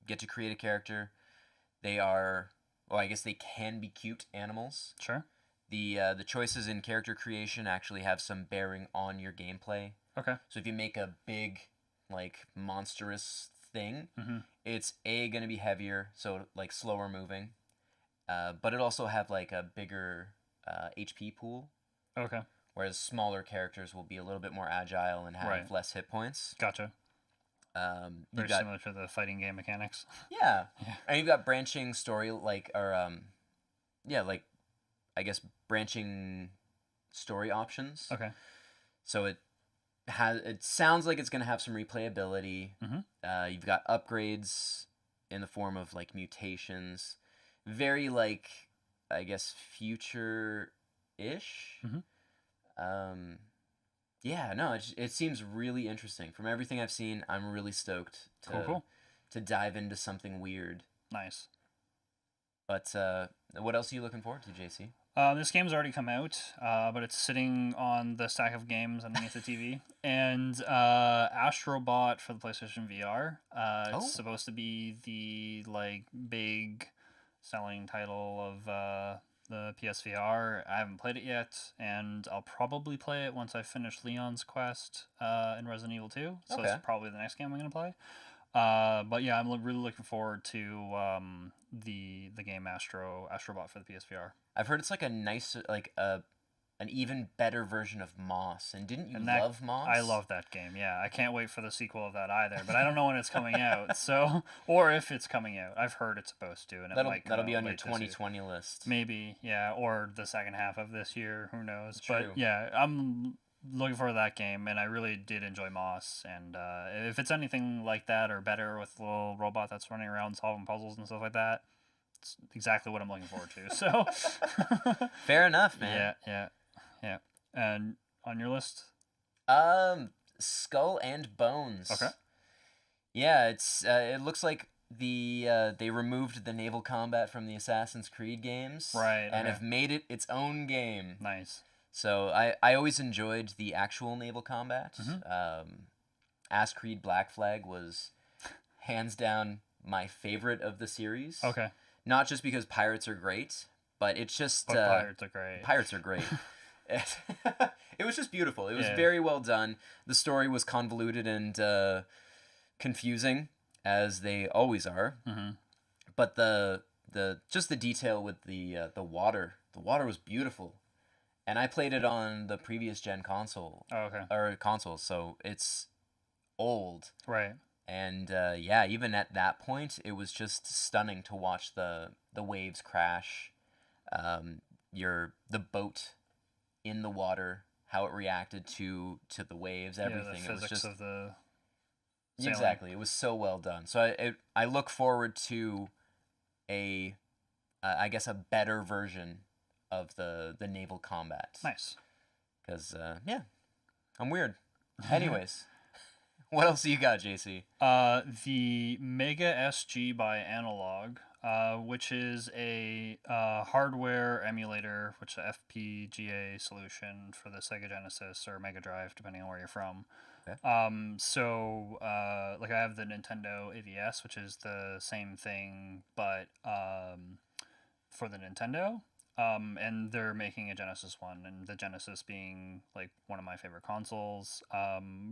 get to create a character. They are, well, I guess they can be cute animals. Sure. The choices in character creation actually have some bearing on your gameplay. Okay. So if you make a big, like, monstrous thing, Mm-hmm. it's going to be heavier, so like slower moving, but it also have like a bigger HP pool, Okay. whereas smaller characters will be a little bit more agile and have Right. less hit points. Gotcha. You've Very got, similar to the fighting game mechanics. yeah, Yeah. and you've got branching story like I guess branching story options. Okay. So it sounds like it's going to have some replayability. Mm-hmm. You've got upgrades in the form of like mutations, very like, I guess, future-ish. Mm-hmm. Yeah, no, it seems really interesting. From everything I've seen, I'm really stoked Cool. to dive into something weird. Nice. But what else are you looking forward to, JC? This game's already come out, but it's sitting on the stack of games underneath the TV. And Astrobot for the PlayStation VR. It's supposed to be the like big selling title of the PSVR. I haven't played it yet, and I'll probably play it once I finish Leon's Quest in Resident Evil 2. So Okay. it's probably the next game I'm gonna play. But yeah, I'm really looking forward to the game Astrobot for the PSVR. I've heard it's like a nice, like an even better version of Moss. And didn't you love Moss? I love that game. Yeah, I can't wait for the sequel of that either. But I don't know when it's coming out. So, or if it's coming out. I've heard it's supposed to, and That'll be on your late this year. 2020 list. Maybe, yeah, or the second half of this year. Who knows? True. But yeah, I'm looking forward to that game, and I really did enjoy Moss. And if it's anything like that or better with a little robot that's running around solving puzzles and stuff like that, it's exactly what I'm looking forward to. So, Fair enough, man. yeah. And on your list, Skull and Bones. okay, Yeah, it looks like they removed the naval combat from the Assassin's Creed games, right, and okay. have made it its own game. Nice. So I always enjoyed the actual naval combat. Ass Creed Black Flag was hands down my favorite of the series. Okay. Not just because pirates are great, but it's just But pirates are great. Pirates are great. It was just beautiful. It was Yeah. very well done. The story was convoluted and confusing, as they always are. But the just the detail with the water. The water was beautiful, and I played it on the previous gen console Oh, okay. or console, so it's old. Right. And yeah, even at that point, it was just stunning to watch the waves crash, the boat in the water, how it reacted to the waves, everything. Yeah, the It was physics just of the sailing. exactly. It was so well done. So I look forward to I guess a better version of the naval combat. Nice. Because yeah, I'm weird. Anyways. What else you got, JC? The Mega SG by Analog, which is a hardware emulator, which is a FPGA solution for the Sega Genesis or Mega Drive, depending on where you're from. Okay. Like I have the Nintendo AVS, which is the same thing, but for the Nintendo. And they're making a Genesis one, and the Genesis being like one of my favorite consoles.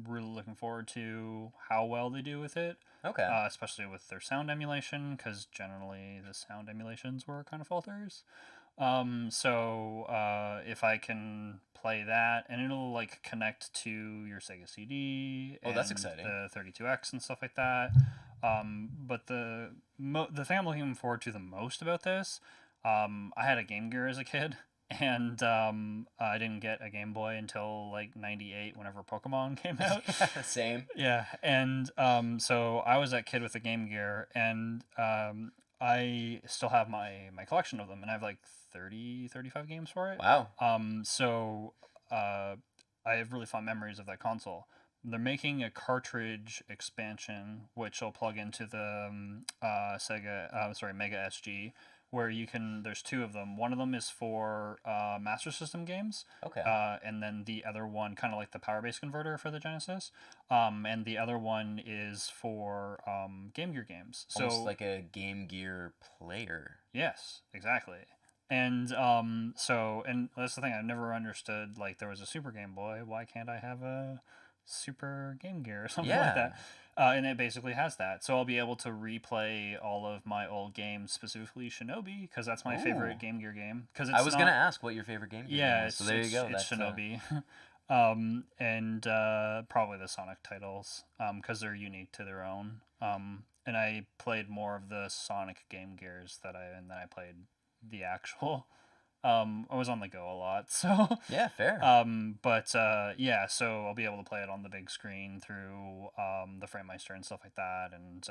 Really looking forward to how well they do with it. Okay. Especially with their sound emulation, because generally the sound emulations were kind of falters. If I can play that, and it'll like connect to your Sega CD. Oh, that's and exciting. The 32X and stuff like that. But the thing I'm looking forward to the most about this. I had a Game Gear as a kid, and I didn't get a Game Boy until like '98, whenever Pokemon came out. Same. Yeah, and so I was that kid with the Game Gear, and I still have my collection of them, and I have like 35 games for it. Wow. I have really fond memories of that console. They're making a cartridge expansion, which will plug into the Mega SG, where you can. There's two of them. One of them is for Master System games. Okay. And then the other one, kind of like the power base converter for the Genesis. And the other one is for Game Gear games. Almost like a Game Gear player. Yes, exactly. And and that's the thing, I've never understood. Like, there was a Super Game Boy. Why can't I have a Super Game Gear or something like that? And it basically has that. So I'll be able to replay all of my old games, specifically Shinobi, because that's my favorite Game Gear game. Because I was going to ask what your favorite Game Gear game was. So there you go. It's Shinobi. And probably the Sonic titles, because they're unique to their own. And I played more of the Sonic Game Gears than I played the actual. I was on the go a lot, so yeah, fair. So I'll be able to play it on the big screen through the FrameMeister and stuff like that, and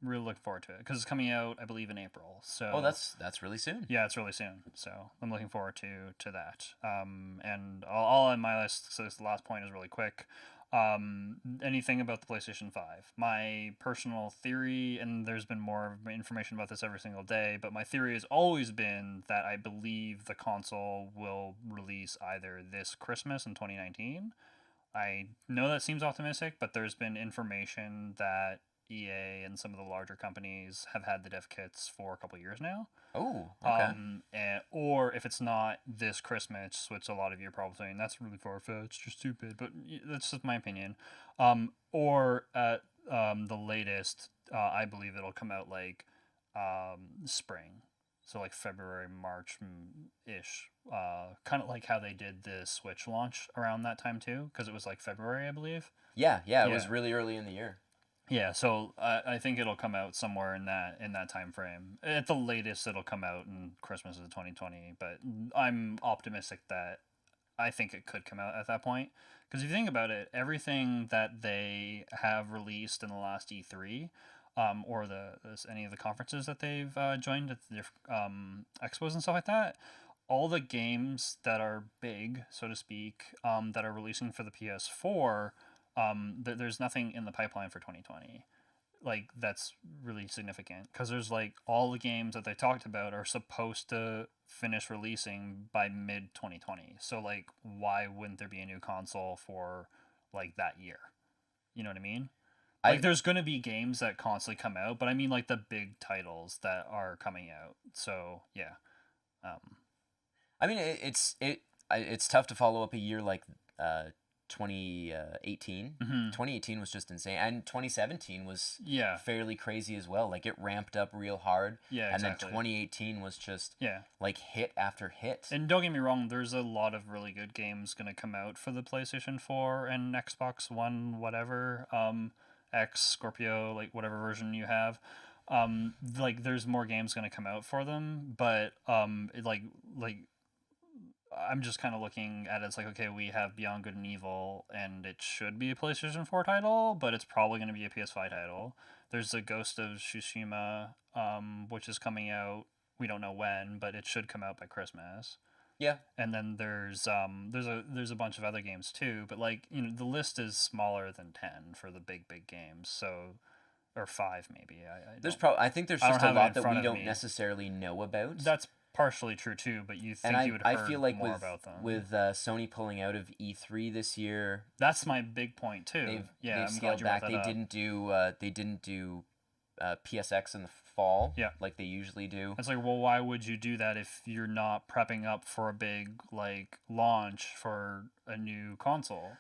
really looking forward to it because it's coming out, I believe, in April. So that's really soon. Yeah, it's really soon. So I'm looking forward to that. And all on my list. So this last point is really quick. Anything about the PlayStation 5. My personal theory, and there's been more information about this every single day, but my theory has always been that I believe the console will release either this Christmas in 2019. I know that seems optimistic, but there's been information that EA and some of the larger companies have had the dev kits for a couple years now. Oh, okay. Or if it's not this Christmas, which a lot of you are probably saying that's really far-fetched or stupid, but that's just my opinion. Or at the latest, I believe it'll come out like spring, so like February, March-ish. Kind of like how they did the Switch launch around that time too, because it was like February, I believe. Yeah, it was really early in the year. Yeah, so I think it'll come out somewhere in that time frame. At the latest, it'll come out in Christmas of 2020. But I'm optimistic that I think it could come out at that point. Because if you think about it, everything that they have released in the last E3, or any of the conferences that they've joined at the expos and stuff like that, all the games that are big, so to speak, that are releasing for the PS4, there's nothing in the pipeline for 2020 like that's really significant because there's like all the games that they talked about are supposed to finish releasing by mid 2020. So like why wouldn't there be a new console for like that year? You know what I mean? Like I there's going to be games that constantly come out, but I mean like the big titles that are coming out. So, yeah. Um I mean it's tough to follow up a year like 2018. mhm. 2018 was just insane, and 2017 was Yeah. fairly crazy as well. Like it ramped up real hard, Yeah, and then exactly. 2018 was just Yeah. like hit after hit. And don't get me wrong, there's a lot of really good games going to come out for the PlayStation 4 and Xbox One, whatever, X, Scorpio, like whatever version you have. Like there's more games going to come out for them, but like I'm just kind of looking at it as like, okay, we have Beyond Good and Evil, and it should be a PlayStation 4 title, but it's probably going to be a PS5 title. There's the Ghost of Tsushima, which is coming out. We don't know when, but it should come out by Christmas. Yeah, And then there's a bunch of other games too, but like the list is smaller than 10 for the big games. So or five maybe. I think there's I don't just a have it lot in that front we of don't me. necessarily know about. That's partially true too, but you And think you would I heard feel like more with about them. Sony pulling out of E3 this year, That's my big point too. they've Yeah, they've I'm glad scaled you brought back. that up. They didn't do PSX in the fall, Yeah. like they usually do. It's like, well, why would you do that if you're not prepping up for a big like launch for a new console?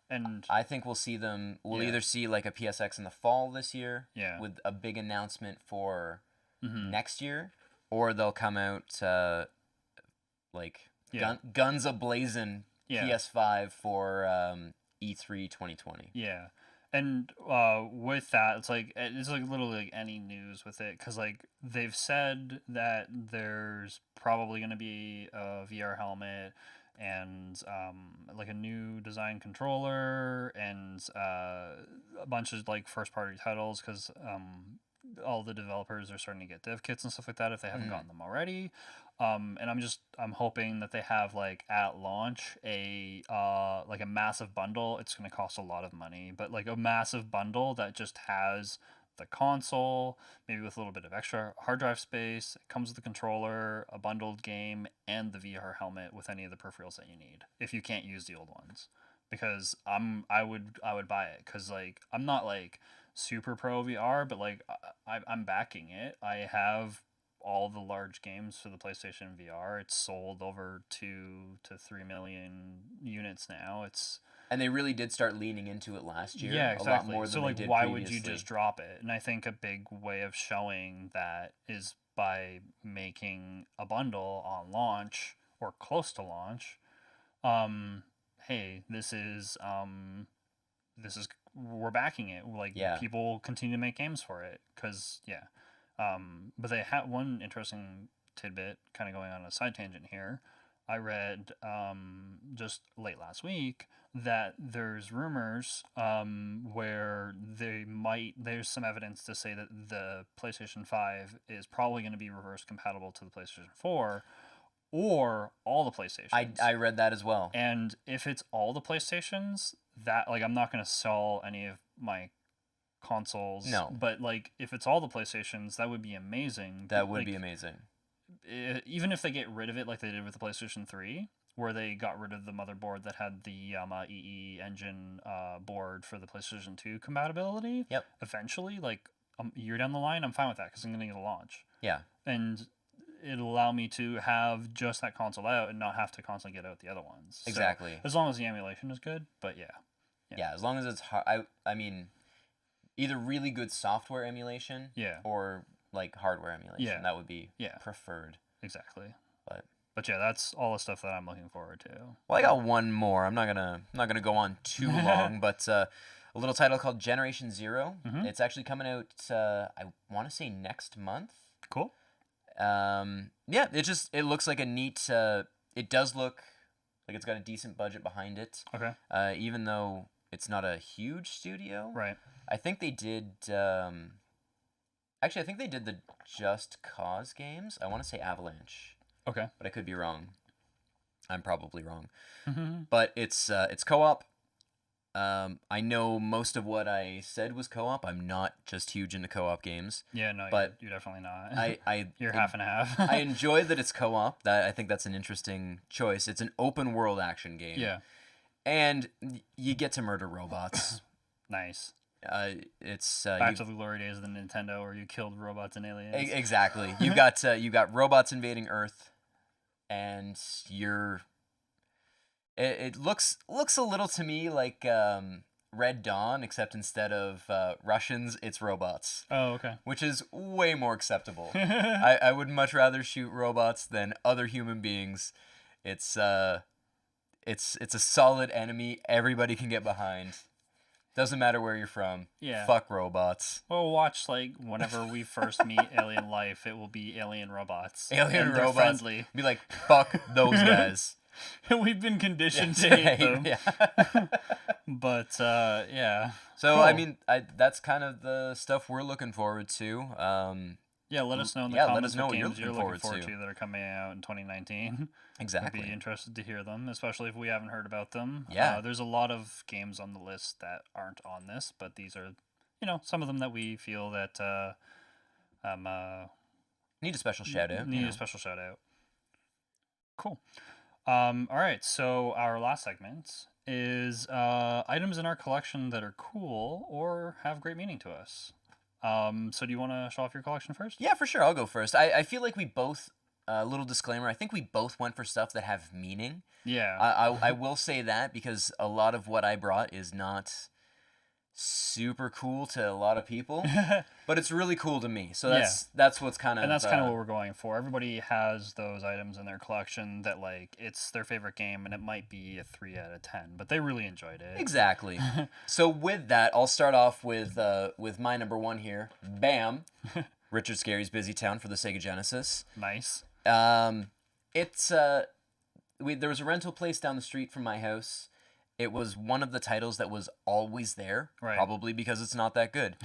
And I think we'll see them. We'll Yeah. either see like a PSX in the fall this year, Yeah. with a big announcement for mhm. next year, or they'll come out like Yeah. guns a blazing Yeah. PS5 for E3 2020. Yeah. And with that, it's like literally like any news with it, because like they've said that there's probably going to be a VR helmet and like a new design controller and a bunch of like first party titles, because all the developers are starting to get dev kits and stuff like that if they haven't Mhm. gotten them already. And I'm hoping that they have like at launch like a massive bundle. It's going to cost a lot of money, but like a massive bundle that just has the console, maybe with a little bit of extra hard drive space. It comes with the controller, a bundled game, and the VR helmet with any of the peripherals that you need if you can't use the old ones. Because I would buy it, because like I'm not like super pro VR, but like I'm backing it. I have all the large games for the PlayStation VR. It's sold over 2 to 3 million units now. It's And they really did start leaning into it last year. Yeah, A lot exactly. more So than like they did why previously. would you just drop it? And I think a big way of showing that is by making a bundle on launch or close to launch. Hey, this is we're backing it. Like Yeah. people continue to make games for it, cuz yeah. But they had one interesting tidbit, kind of going on a side tangent here. I read just late last week that there's rumors where there's some evidence to say that the PlayStation 5 is probably going to be reverse compatible to the PlayStation 4 or all the PlayStations. I read that as well. And if it's all the PlayStations, that like I'm not going to sell any of my consoles. No. But like if it's all the PlayStations, that would be amazing. That would Like, be amazing. even if they get rid of it like they did with the PlayStation 3, where they got rid of the motherboard that had the EE engine board for the PlayStation 2 compatibility. Yep. Eventually, like a year down the line, I'm fine with that because I'm going to get a launch. Yeah. And it'll allow me to have just that console out and not have to constantly get out the other ones. So, Exactly. as long as the emulation is good, but yeah. Yeah, as long as it's I mean, either really good software emulation, Yeah. or like hardware emulation. Yeah. That would be Yeah. preferred. Exactly. But yeah, that's all the stuff that I'm looking forward to. well, I got one more. I'm not gonna go on too long, but a little title called Generation Zero. Mhm. It's actually coming out. I want to say next month. Cool. Yeah, it looks like a neat. It does look Like, it's got a decent budget behind it. Okay. Even though it's not a huge studio. Right. I think they did. Actually, I think they did the Just Cause games. I want to say Avalanche, Okay. but I could be wrong. I'm probably wrong. Mm-hmm. But it's co-op. I know most of what I said was co-op. I'm not just huge into co-op games. Yeah, no, but you're definitely not. You're I half and half. I enjoy that it's co-op. I think that's an interesting choice. It's an open world action game. Yeah. And you get to murder robots. Nice. It's Back to the glory days of the Nintendo, where you killed robots and aliens. Exactly. You got robots invading Earth, and it looks a little to me like Red Dawn, except instead of Russians, it's robots. Oh, okay. Which is way more acceptable. I would much rather shoot robots than other human beings. It's a solid enemy everybody can get behind. Doesn't matter where you're from. Yeah. Fuck robots. Well, watch, like, whenever we first meet alien life, it will be alien robots. Alien and they're robots. Friendly. Be like, fuck those guys. We've been conditioned to hate them. Yeah. But, yeah. So, Cool. I mean, that's kind of the stuff we're looking forward to. Yeah, let us know in the let comments us know what what games you're you're looking looking forward forward to that are coming out in 2019. Exactly. I'd be interested to hear them, especially if we haven't heard about them. Yeah. There's a lot of games on the list that aren't on this, but these are, some of them that we feel that Need a special shout out. Need a special shout out. Cool. All right, so our last segment is items in our collection that are cool or have great meaning to us. So do you want to show off your collection first? Yeah, for sure. I'll go first. I feel like we both, little disclaimer, I think we both went for stuff that have meaning. Yeah. I will say that because a lot of what I brought is not super cool to a lot of people, but it's really cool to me. So that's what's kind of... And that's kind of what we're going for. Everybody has those items in their collection that, like, it's their favorite game, and it might be a 3 out of 10, but they really enjoyed it. Exactly. So with that, I'll start off with my number one here. Bam! Richard Scarry's Busy Town for the Sega Genesis. Nice. It's there was a rental place down the street from my house. It was one of the titles that was always there, right. Probably because it's not that good.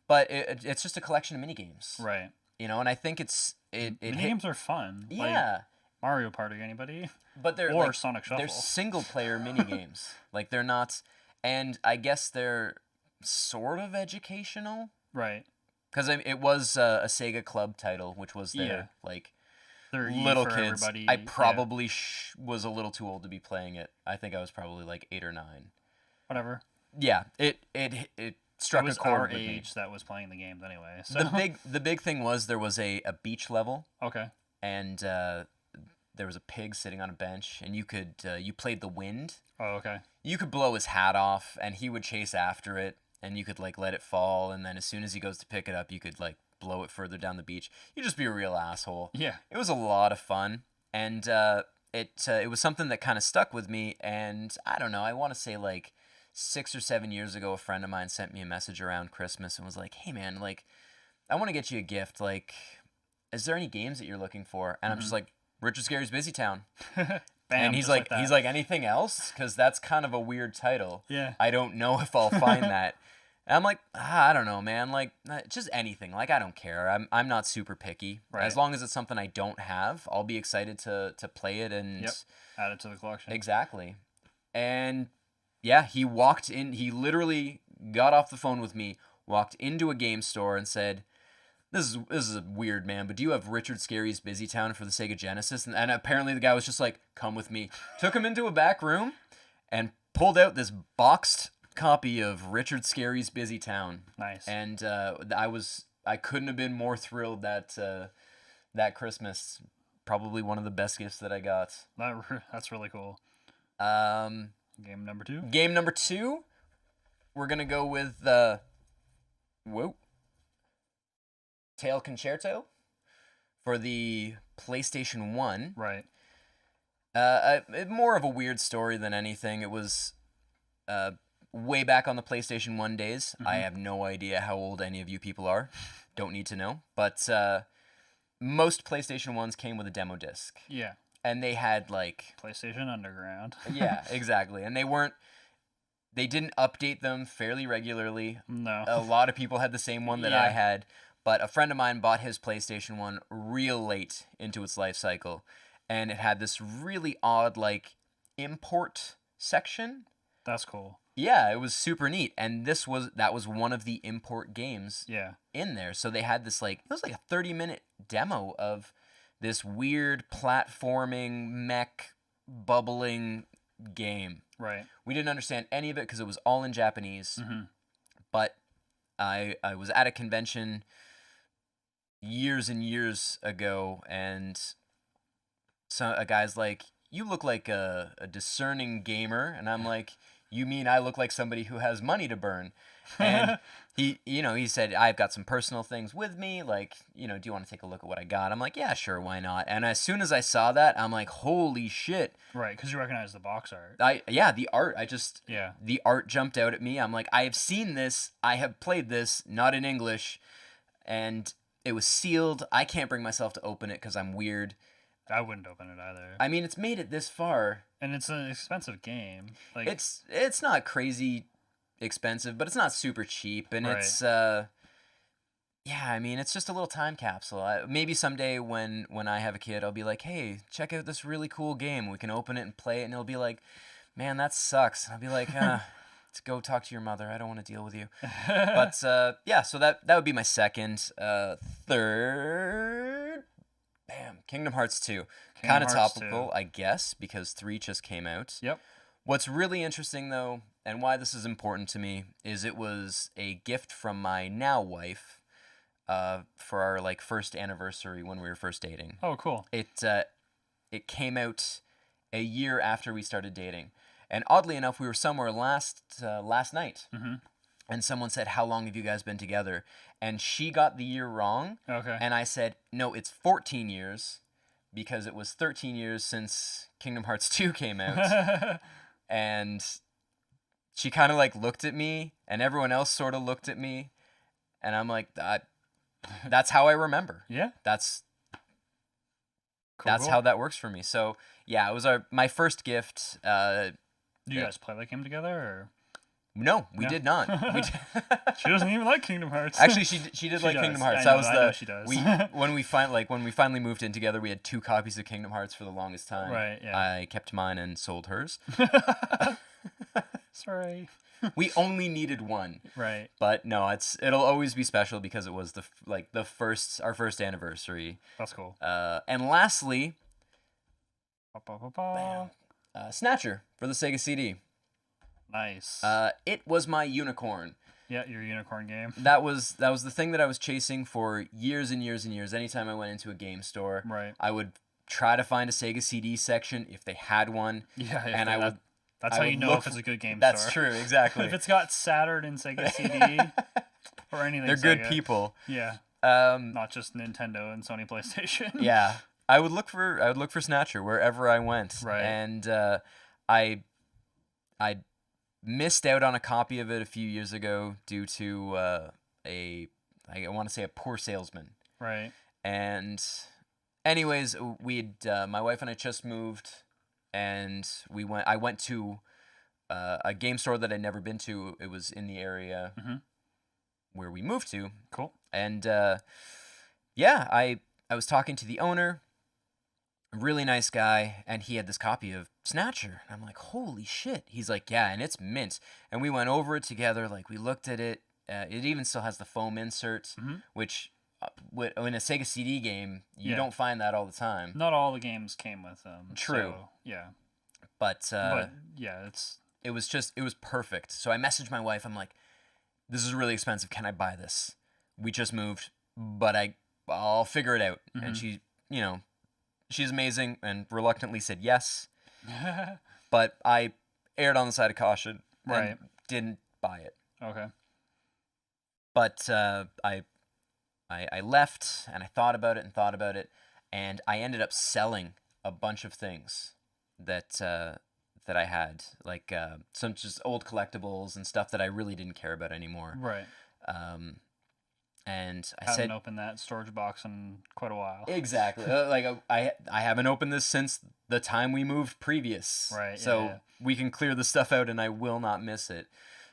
But it's just a collection of minigames. Right. And I think minigames are fun. Yeah. Like Mario Party, anybody? But they're or Sonic Shuffle. They're single player minigames. Like they're not, and I guess they're sort of educational. Right. Because it was a Sega Club title, which was their like little kids. Everybody. I probably was a little too old to be playing it. I think I was probably like 8 or 9. Whatever. Yeah, it struck a chord our with age me. That was playing the games anyway. So the big thing was there was a beach level. Okay. And there was a pig sitting on a bench, and you could you played the wind. Oh, okay. You could blow his hat off, and he would chase after it, and you could like let it fall, and then as soon as he goes to pick it up, you could like blow it further down the beach. You just be a real asshole. Yeah. It was a lot of fun, and it was something that kind of stuck with me. And I don't know, I want to say like 6 or 7 years ago, a friend of mine sent me a message around Christmas and was like, "Hey man, like, I want to get you a gift. Like, is there any games that you're looking for?" And I'm just like, Richard Scarry's Busy Town. Bam, and he's like anything else? Because that's kind of a weird title. Yeah. I don't know if I'll find that. And I'm like, I don't know, man. Like, just anything. Like, I don't care. I'm not super picky. Right. As long as it's something I don't have, I'll be excited to play it and add it to the collection. Exactly. And yeah, he walked in. He literally got off the phone with me, walked into a game store, and said, This is weird, man, but do you have Richard Scarry's Busy Town for the Sega Genesis? And apparently the guy was just like, come with me. Took him into a back room and pulled out this boxed copy of Richard Scarry's Busy Town. Nice. And I couldn't have been more thrilled that Christmas. Probably one of the best gifts that I got. That's really cool. Game number 2? Game number 2, we're going to go with Tail Concerto for the PlayStation 1. Right. More of a weird story than anything. It was way back on the PlayStation 1 days. I have no idea how old any of you people are. Don't need to know. But most PlayStation 1s came with a demo disc. Yeah. and they had like PlayStation Underground. yeah, exactly, and they didn't update them fairly regularly. No. A lot of people had the same one that I had, but a friend of mine bought his PlayStation 1 real late into its life cycle, and it had this really odd like import section. That's cool. Yeah, it was super neat, and that was one of the import games Yeah. in there. So they had this like it was like a 30-minute demo of this weird platforming mech bubbling game. Right. We didn't understand any of it because it was all in Japanese. Mm-hmm. But I was at a convention years and years ago, and so a guy's like, "You look like a discerning gamer," and I'm like, "You mean I look like somebody who has money to burn?" And he said, "I've got some personal things with me. Like, do you want to take a look at what I got?" I'm like, "Yeah, sure, why not?" And as soon as I saw that, I'm like, "Holy shit!" Right, because you recognize the box art. The art. Yeah. The art jumped out at me. I'm like, I have seen this. I have played this, not in English, and it was sealed. I can't bring myself to open it because I'm weird. I wouldn't open it either. I mean, it's made it this far. And it's an expensive game. Like It's not crazy expensive, but it's not super cheap, and Right. it's I mean, it's just a little time capsule. Maybe someday when I have a kid, I'll be like, "Hey, check out this really cool game. We can open it and play it," and he'll be like, "Man, that sucks." And I'll be like, let's go talk to your mother. I don't want to deal with you." But yeah, so that would be my second. Third, bam, Kingdom Hearts 2. Kind of Hearts topical, 2. I guess, because 3 just came out. Yep. What's really interesting, though, and why this is important to me, is it was a gift from my now wife for our like first anniversary when we were first dating. Oh, cool. It came out a year after we started dating, and oddly enough, we were somewhere last night, Mm-hmm. and someone said, "How long have you guys been together?" And she got the year wrong, Okay. and I said, "No, it's 14 years." Because it was 13 years since Kingdom Hearts 2 came out. And she kind of like looked at me, and everyone else sort of looked at me, and I'm like, that's how I remember. Yeah. That's Cool. how that works for me. So yeah, it was my first gift. Do you guys play that game together, or? No, we No. did not. She doesn't even like Kingdom Hearts. Actually, she did like does. Kingdom Hearts. I That know, was I the know she does. when we finally moved in together, we had 2 copies of Kingdom Hearts for the longest time. Right, yeah. I kept mine and sold hers. Sorry. We only needed one. Right. But no, it'll always be special because it was our first anniversary. That's cool. And lastly, Ba-ba-ba-ba. Snatcher for the Sega CD. Nice. It was my unicorn. Yeah, your unicorn game. That was the thing that I was chasing for years and years and years. Anytime I went into a game store, Right. I would try to find a Sega CD section if they had one. Yeah. And That's I how would you know look if it's a good game That's store. true, exactly. If it's got Saturn and Sega CD or anything. They're good Sega. people. Yeah. Um, Not just Nintendo and Sony PlayStation. yeah, I would look for Snatcher wherever I went. Right. And I missed out on a copy of it a few years ago due to I want to say a poor salesman. Right. And anyways, my wife and I just moved, and I went to a game store that I'd never been to. It was in the area where we moved to. Cool. And yeah, I was talking to the owner, really nice guy, and he had this copy of Snatcher. And I'm like, holy shit. He's like, yeah, and it's mint. And we went over it together, like we looked at it. It even still has the foam insert, which in a Sega CD game, you don't find that all the time. Not all the games came with them. True. So, yeah. But yeah, it was perfect. So I messaged my wife. I'm like, this is really expensive. Can I buy this? We just moved, but I'll figure it out. And she, she's amazing and reluctantly said yes. But I erred on the side of caution and didn't buy it. Okay. But I left and I thought about it, and I ended up selling a bunch of things that I had, like some just old collectibles and stuff that I really didn't care about anymore. Right. and I Haven't said, opened that storage box in quite a while. exactly. Like I haven't opened this since the time we moved previous. Right, So yeah. we can clear the stuff out and I will not miss it.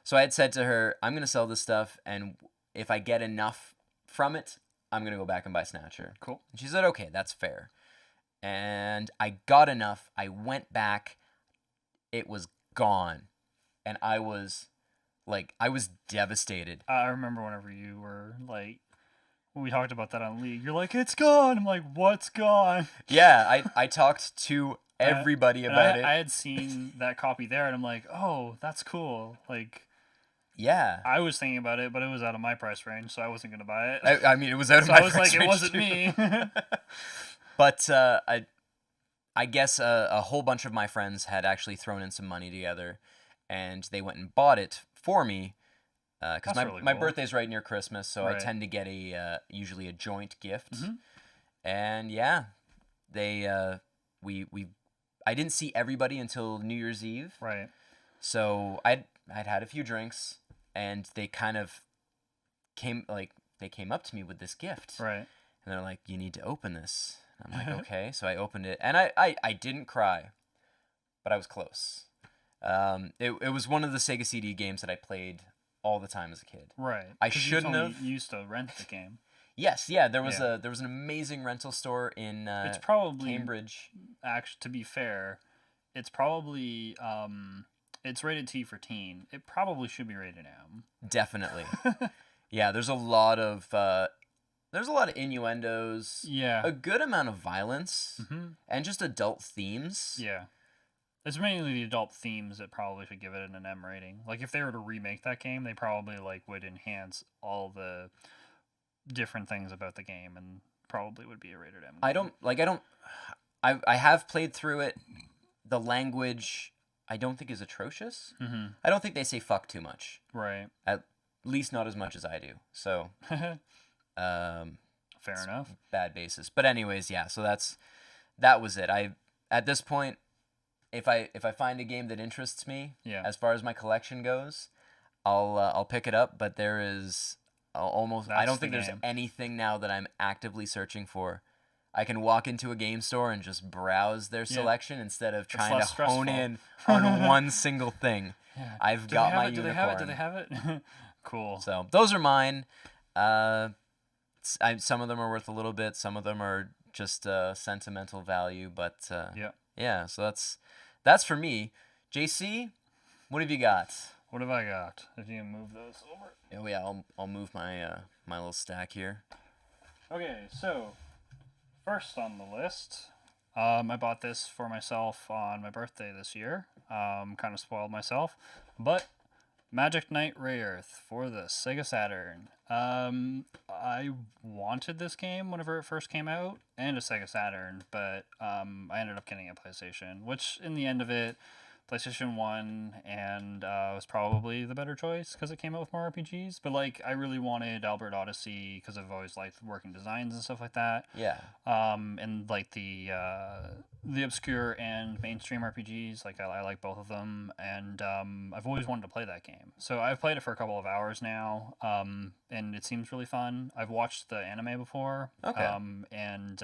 So I had said to her, I'm gonna sell this stuff, and if I get enough from it, I'm gonna go back and buy Snatcher. Cool. And she said, okay, that's fair. And I got enough. I went back. It was gone, and I was devastated. I remember whenever you were like, when we talked about that on League, you're like, it's gone. I'm like, what's gone? Yeah, I talked to everybody about it. I had seen that copy there, and I'm like, oh, that's cool. Like, Yeah. I was thinking about it, but it was out of my price range, so I wasn't gonna buy it. I mean, it was out of So my I was price like, it range, wasn't too. me. But I guess a whole bunch of my friends had actually thrown in some money together, and they went and bought it for me. Because That's really my cool. birthday's right near Christmas, so I Right. tend to get usually a joint gift. Mhm. And yeah, they we I didn't see everybody until New Year's Eve. Right. So I'd had a few drinks, and they kind of came up to me with this gift. Right. And they're like, you need to open this. I'm like, okay. So I opened it, and I didn't cry, but I was close. It was one of the Sega CD games that I played all the time as a kid. Right. I 'Cause shouldn't you told me have. You used to rent the game. Yes, yeah. There was Yeah. an amazing rental store in It's probably Cambridge. Actually, to be fair, it's probably it's rated T for teen. It probably should be rated M. Definitely. Yeah, there's a lot of innuendos. Yeah. A good amount of violence Hmm. and just adult themes. Yeah. It's mainly the adult themes that probably should give it an M rating. Like if they were to remake that game, they probably like would enhance all the different things about the game and probably would be a rated M. I have played through it. The language I don't think is atrocious. Mm-hmm. I don't think they say fuck too much. Right. At least not as much as I do. So, Fair it's enough. bad basis. But anyways, yeah. So that was it. At this point, if I find a game that interests me, Yeah. as far as my collection goes, I'll pick it up. But there is almost I That's don't the think there's game. anything now that I'm actively searching for. I can walk into a game store and just browse their selection instead of trying to less hone stressful. in on one single thing. Yeah. I've Do got they my have it? Do unicorn. they have it? Do they have it? Cool. So those are mine. Some of them are worth a little bit. Some of them are just sentimental value. But Yeah. yeah. So that's for me. JC, what have you got? What have I got? If you can move those over. Oh yeah, I'll move my my little stack here. Okay, so first on the list, I bought this for myself on my birthday this year. Kind of spoiled myself, but Magic Knight Ray Earth for the Sega Saturn. I wanted this game whenever it first came out, and a Sega Saturn, but I ended up getting a PlayStation, which in the end of it, PlayStation 1 and was probably the better choice because it came out with more RPGs. But like, I really wanted Albert Odyssey because I've always liked working designs and stuff like that. Yeah. And like the obscure and mainstream RPGs, like I like both of them, and I've always wanted to play that game. So I've played it for a couple of hours now, and it seems really fun. I've watched the anime before. Okay. And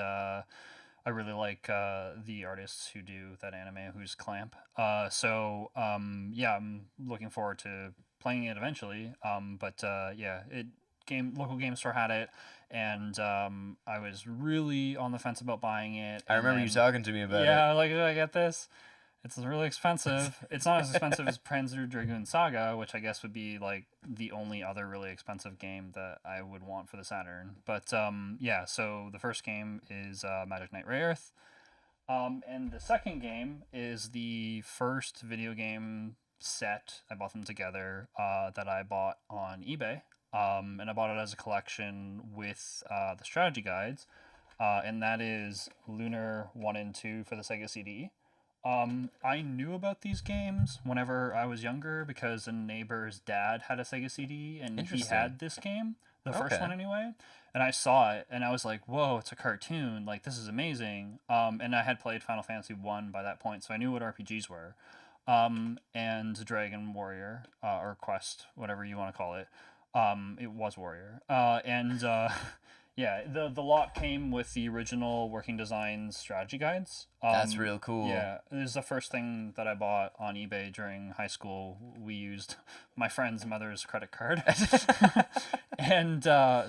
I really like the artists who do that anime, who's Clamp. Yeah, I'm looking forward to playing it eventually. Yeah, local game store had it, and I was really on the fence about buying it. I remember you talking to me about it. Yeah, like, did I get this? It's really expensive. It's not as expensive as Panzer Dragoon Saga, which I guess would be like the only other really expensive game that I would want for the Saturn. But yeah, so the first game is Magic Knight Ray Earth. And the second game is the first video game set. I bought them together that I bought on eBay. And I bought it as a collection with the strategy guides. And that is Lunar 1 and 2 for the Sega CD. I knew about these games whenever I was younger because a neighbor's dad had a Sega CD and he Interesting. had this game, the first Okay. one anyway. And I saw it and I was like, "Whoa, it's a cartoon! Like this is amazing!" And I had played Final Fantasy 1 by that point, so I knew what RPGs were. And Dragon Warrior or Quest, whatever you want to call it. It was Warrior. And yeah, the lot came with the original Working Designs strategy guides. That's real cool. Yeah, this is the first thing that I bought on eBay during high school. We used my friend's mother's credit card. And yeah,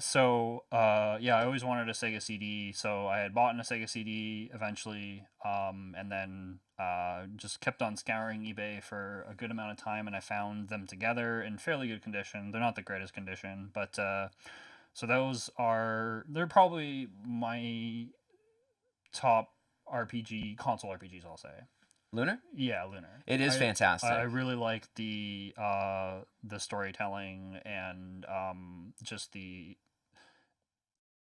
I always wanted a Sega CD, so I had bought a Sega CD eventually, and then just kept on scouring eBay for a good amount of time, and I found them together in fairly good condition. They're not the greatest condition, but so they're probably my top RPG console RPGs, I'll say. Lunar? Yeah, Lunar. It is fantastic. I really like the storytelling and just the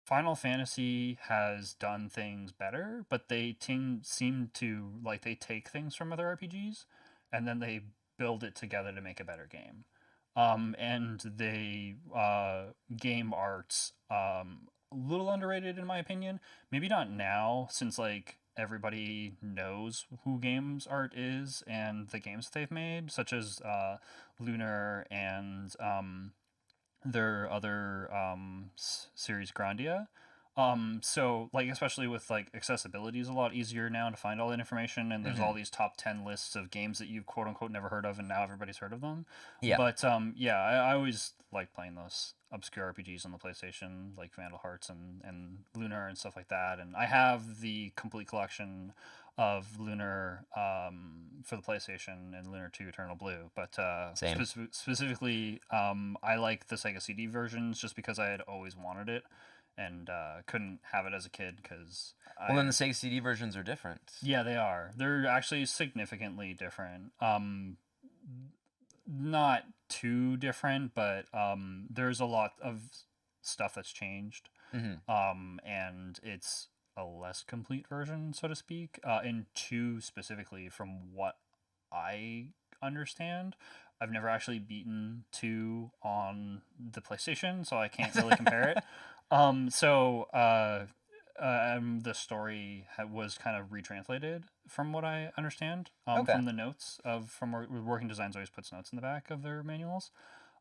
Final Fantasy has done things better, but they seem to like they take things from other RPGs and then they build it together to make a better game. And they game arts a little underrated in my opinion. Maybe not now since like everybody knows who games art is and the games that they've made, such as Lunar and their other series Grandia. So like especially with like accessibility is a lot easier now to find all that information, and there's all these top 10 lists of games that you've quote unquote never heard of, and now everybody's heard of them. Yeah. But yeah, I always like playing those obscure RPGs on the PlayStation, like Vandal Hearts and Lunar and stuff like that. And I have the complete collection of Lunar for the PlayStation and Lunar 2 Eternal Blue. But Same. specifically, I like the Sega CD versions just because I had always wanted it and couldn't have it as a kid because. Well, then the Sega CD versions are different. Yeah, they are. They're actually significantly different. Not too different, but there's a lot of stuff that's changed. And it's a less complete version, so to speak. And two specifically, from what I understand, I've never actually beaten two on the PlayStation, so I can't really compare it. The story was kind of retranslated from what I understand Okay. from the notes from Working Designs always puts notes in the back of their manuals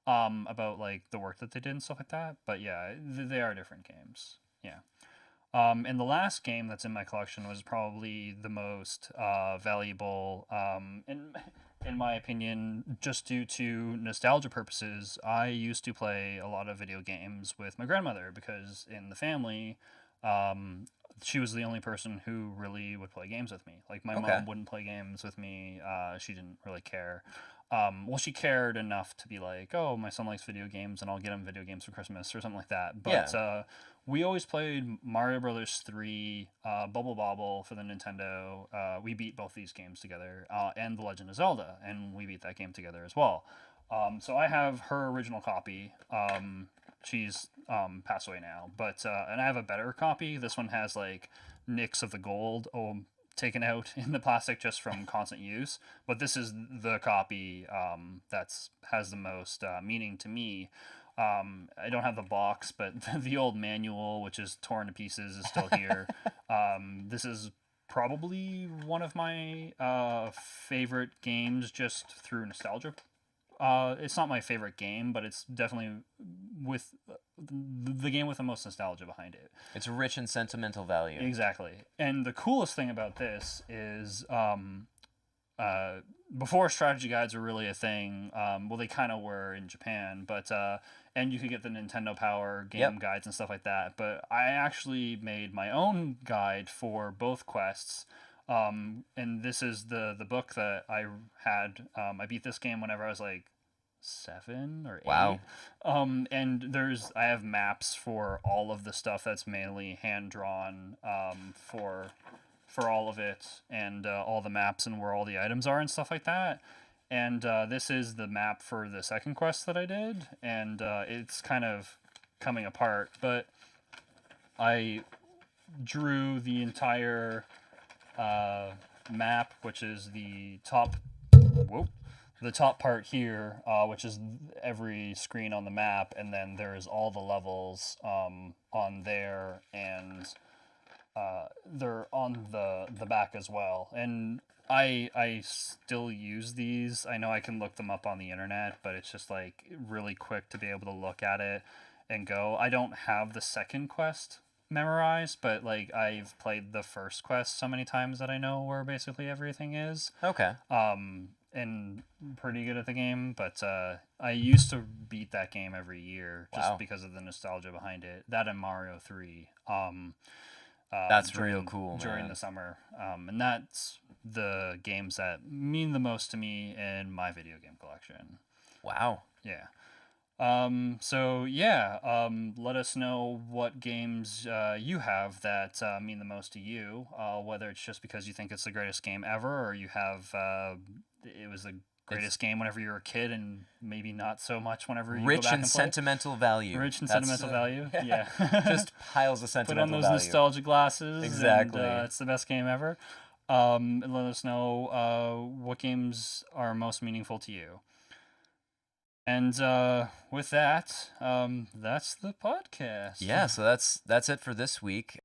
about like the work that they did and stuff like that. But yeah, they are different games. Yeah. And the last game that's in my collection was probably the most valuable, in my opinion, just due to nostalgia purposes. I used to play a lot of video games with my grandmother because in the family, she was the only person who really would play games with me. Like my mom wouldn't play games with me. She didn't really care. Well, she cared enough to be like, oh, my son likes video games, and I'll get him video games for Christmas or something like that. But we always played Mario Brothers 3, Bubble Bobble for the Nintendo. We beat both these games together, and The Legend of Zelda, and we beat that game together as well. So I have her original copy. She's passed away now, but and I have a better copy. This one has like nicks of the gold taken out in the plastic just from constant use. But this is the copy that's has the most meaning to me. I don't have the box, but the old manual, which is torn to pieces, is still here. This is probably one of my favorite games just through nostalgia. It's not my favorite game, but it's definitely with the game with the most nostalgia behind it. It's rich in sentimental value. Exactly. And the coolest thing about this is before strategy guides were really a thing, well, they kind of were in Japan, but and you could get the Nintendo Power game guides and stuff like that. But I actually made my own guide for both quests. And this is the book that I had. I beat this game whenever I was like 7 or 8. Wow. And I have maps for all of the stuff that's mainly hand drawn for all of it, and all the maps and where all the items are and stuff like that. And this is the map for the second quest that I did, and it's kind of coming apart, but I drew the entire map, which is the top part here, which is every screen on the map, and then there's all the levels on there, and they're on the back as well. And I still use these. I know I can look them up on the internet, but it's just like really quick to be able to look at it and go. I don't have the second quest memorized, but like I've played the first quest so many times that I know where basically everything is. Okay. And pretty good at the game, but I used to beat that game every year just Wow. because of the nostalgia behind it. That and Mario 3. That's real cool, during man. the summer. And that's the games that mean the most to me in my video game collection. Wow. Yeah. So yeah, let us know what games you have that mean the most to you. Whether it's just because you think it's the greatest game ever, or you have it was the greatest game whenever you were a kid, and maybe not so much whenever you Rich go back and and play. sentimental value. Rich and That's, sentimental value. Yeah. Just piles of Put on sentimental those value. nostalgia glasses. Exactly. And, it's the best game ever. And let us know what games are most meaningful to you. And with that, that's the podcast. Yeah, so that's it for this week.